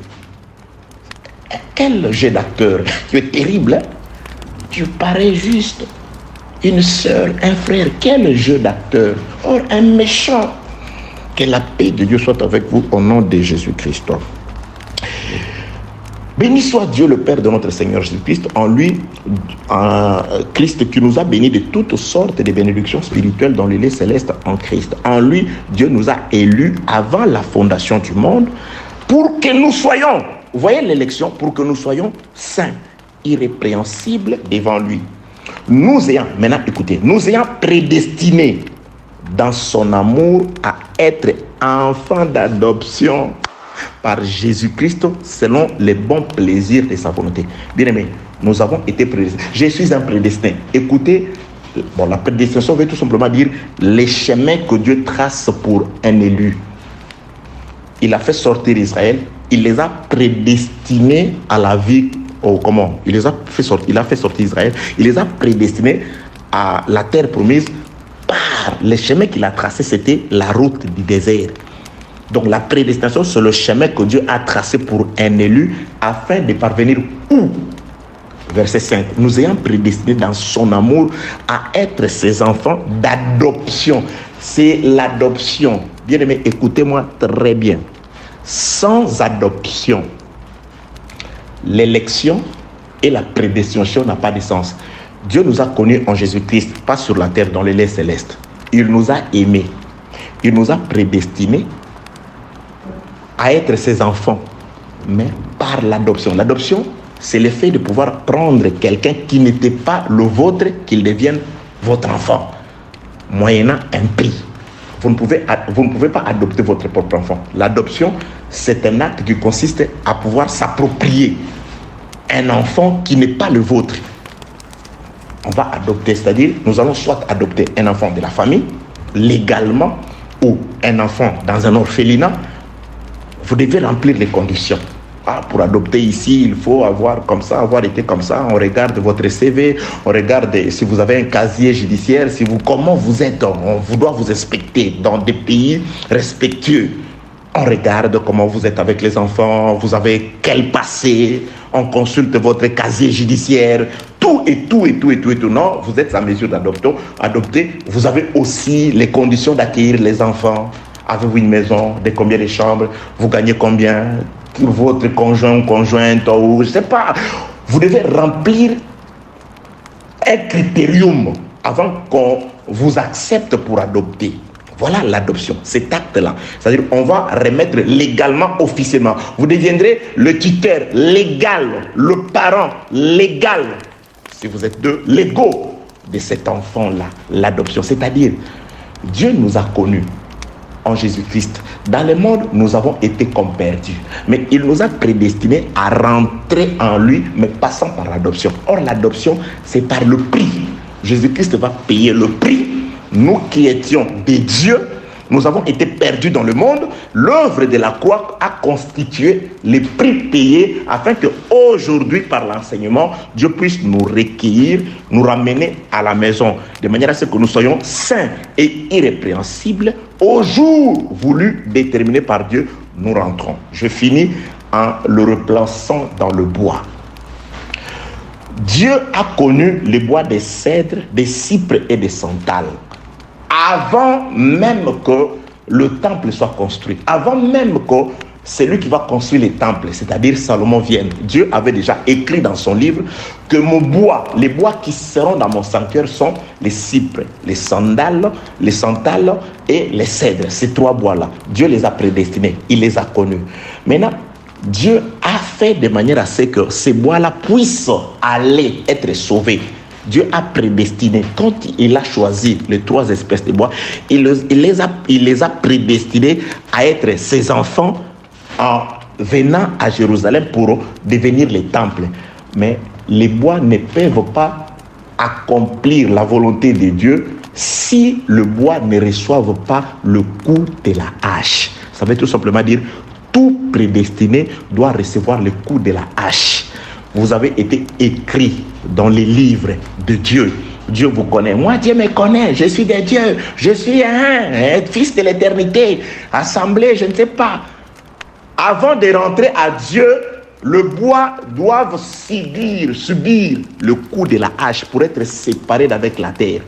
Speaker 1: Quel jeu d'acteur. Tu es terrible. Hein? Tu parais juste. Une sœur, un frère. Quel jeu d'acteur. Or, un méchant. Que la paix de Dieu soit avec vous au nom de Jésus-Christ. Béni soit Dieu le Père de notre Seigneur Jésus-Christ, en lui, Christ qui nous a bénis de toutes sortes de bénédictions spirituelles dans les lieux célestes en Christ. En lui, Dieu nous a élus avant la fondation du monde pour que nous soyons, vous voyez l'élection, pour que nous soyons saints, irrépréhensibles devant lui. Nous ayant, maintenant écoutez, nous ayant prédestinés dans son amour à être enfants d'adoption par Jésus-Christ selon les bons plaisirs de sa volonté. Bien aimé, nous avons été prédestinés. Je suis un prédestiné. Écoutez, bon, la prédestination veut tout simplement dire les chemins que Dieu trace pour un élu. Il a fait sortir Israël, il les a prédestinés à la vie. Oh, comment? Il a fait sortir Israël, il les a prédestinés à la terre promise. Par les chemins qu'il a tracés, c'était la route du désert. Donc la prédestination, c'est le chemin que Dieu a tracé pour un élu afin de parvenir où? Verset 5. Nous ayant prédestinés dans son amour à être ses enfants d'adoption. C'est l'adoption. Bien aimé, écoutez-moi très bien. Sans adoption, l'élection et la prédestination n'ont pas de sens. Dieu nous a connus en Jésus-Christ, pas sur la terre, dans les lieux célestes. Il nous a aimés. Il nous a prédestinés à être ses enfants, mais par l'adoption. L'adoption, c'est le fait de pouvoir prendre quelqu'un qui n'était pas le vôtre, qu'il devienne votre enfant, moyennant un prix. Vous ne pouvez pas adopter votre propre enfant. L'adoption, c'est un acte qui consiste à pouvoir s'approprier un enfant qui n'est pas le vôtre. On va adopter, c'est-à-dire nous allons soit adopter un enfant de la famille, légalement, ou un enfant dans un orphelinat. Vous devez remplir les conditions. Pour adopter ici, il faut avoir été comme ça. On regarde votre CV, on regarde si vous avez un casier judiciaire, comment vous êtes. On doit vous inspecter dans des pays respectueux. On regarde comment vous êtes avec les enfants, vous avez quel passé, on consulte votre casier judiciaire, tout. Non, vous êtes en mesure d'adopter. Vous avez aussi les conditions d'accueillir les enfants. Avez-vous une maison, de combien de chambres, vous gagnez combien, votre conjoint ou conjointe, ou je ne sais pas. Vous devez remplir un critérium avant qu'on vous accepte pour adopter. Voilà l'adoption, cet acte-là. C'est-à-dire on va remettre légalement, officiellement. Vous deviendrez le tuteur légal, le parent légal, si vous êtes deux, légaux de cet enfant-là, l'adoption. C'est-à-dire, Dieu nous a connus en Jésus-Christ. Dans le monde, nous avons été comme perdus. Mais il nous a prédestinés à rentrer en lui, mais passant par l'adoption. Or, l'adoption, c'est par le prix. Jésus-Christ va payer le prix. Nous qui étions des dieux, nous avons été perdus dans le monde. L'œuvre de la croix a constitué les prix payés afin qu'aujourd'hui, par l'enseignement, Dieu puisse nous recueillir, nous ramener à la maison, de manière à ce que nous soyons saints et irrépréhensibles. Au jour voulu, déterminé par Dieu, nous rentrons. Je finis en le replaçant dans le bois. Dieu a connu le bois des cèdres, des cypres et des sandales. Avant même que le temple soit construit, avant même que celui qui va construire les temples, c'est-à-dire Salomon, vienne, Dieu avait déjà écrit dans son livre que les bois qui seront dans mon sanctuaire sont les cypres, les sandales et les cèdres. Ces trois bois-là, Dieu les a prédestinés, il les a connus. Maintenant, Dieu a fait de manière à ce que ces bois-là puissent aller être sauvés. Dieu a prédestiné. Quand il a choisi les 3 espèces de bois, il les a prédestinés à être ses enfants en venant à Jérusalem pour devenir les temples. Mais les bois ne peuvent pas accomplir la volonté de Dieu si le bois ne reçoive pas le coup de la hache. Ça veut tout simplement dire tout prédestiné doit recevoir le coup de la hache. Vous avez été écrit dans les livres de Dieu. Dieu vous connaît. Moi, Dieu me connaît. Je suis de Dieu. Je suis un fils de l'éternité. Assemblé, je ne sais pas. Avant de rentrer à Dieu, le bois doit subir le coup de la hache pour être séparé d'avec la terre.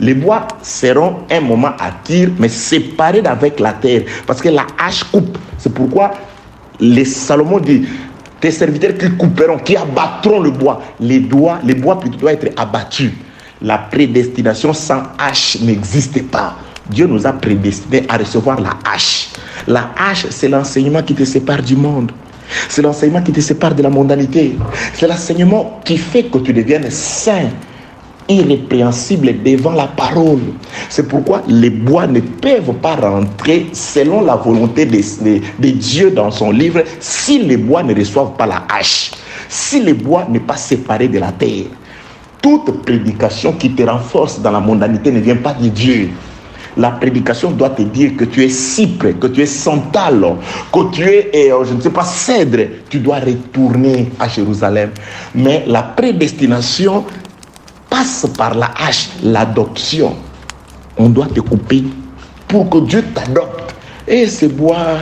Speaker 1: Les bois seront un moment à tir, mais séparés d'avec la terre, parce que la hache coupe. C'est pourquoi les Salomon dit, tes serviteurs qui couperont, qui abattront le bois, les bois plutôt doivent être abattus. La prédestination sans hache n'existe pas. Dieu nous a prédestinés à recevoir la hache. La hache, c'est l'enseignement qui te sépare du monde. C'est l'enseignement qui te sépare de la mondanité. C'est l'enseignement qui fait que tu deviennes saint, irrépréhensible devant la parole. C'est pourquoi les bois ne peuvent pas rentrer selon la volonté de Dieu dans son livre si les bois ne reçoivent pas la hache, si les bois n'est pas séparé de la terre. Toute prédication qui te renforce dans la mondanité ne vient pas de Dieu. La prédication doit te dire que tu es cypre, que tu es santal, que tu es, je ne sais pas, cèdre. Tu dois retourner à Jérusalem. Mais la prédestination passe par la hache, l'adoption. On doit te couper pour que Dieu t'adopte. Et ces bois,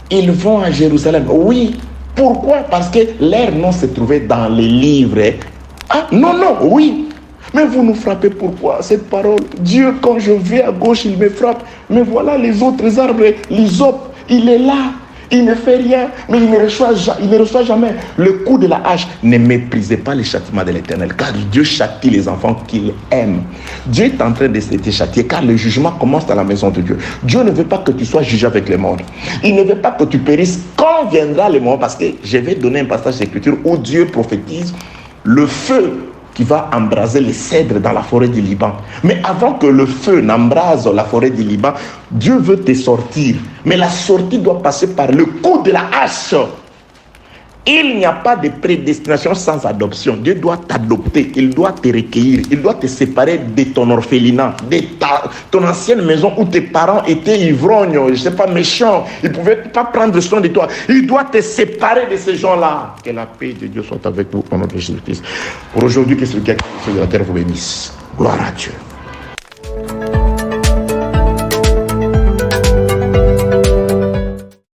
Speaker 1: ils vont à Jérusalem. Oui. Pourquoi? Parce que leur nom se trouvait dans les livres. Ah, non, oui. Mais vous nous frappez pourquoi? Cette parole, Dieu, quand je vais à gauche, il me frappe. Mais voilà les autres arbres, l'hysope, il est là. Il ne fait rien, mais il ne reçoit jamais le coup de la hache. Ne méprisez pas les châtiments de l'Éternel, car Dieu châtie les enfants qu'il aime. Dieu est en train de te châtier, car le jugement commence dans la maison de Dieu. Dieu ne veut pas que tu sois jugé avec le monde. Il ne veut pas que tu périsses quand viendra le moment, parce que je vais donner un passage d'écriture où Dieu prophétise le feu qui va embraser les cèdres dans la forêt du Liban. Mais avant que le feu n'embrase la forêt du Liban, Dieu veut te sortir. Mais la sortie doit passer par le coup de la hache. Il n'y a pas de prédestination sans adoption. Dieu doit t'adopter, il doit te recueillir, il doit te séparer de ton orphelinat, de ton ancienne maison où tes parents étaient ivrognes, je ne sais pas, méchants, ils ne pouvaient pas prendre soin de toi. Il doit te séparer de ces gens-là. Que la paix de Dieu soit avec vous au nom de Jésus-Christ. Pour aujourd'hui, que ce qui est de la terre vous bénisse. Gloire à Dieu.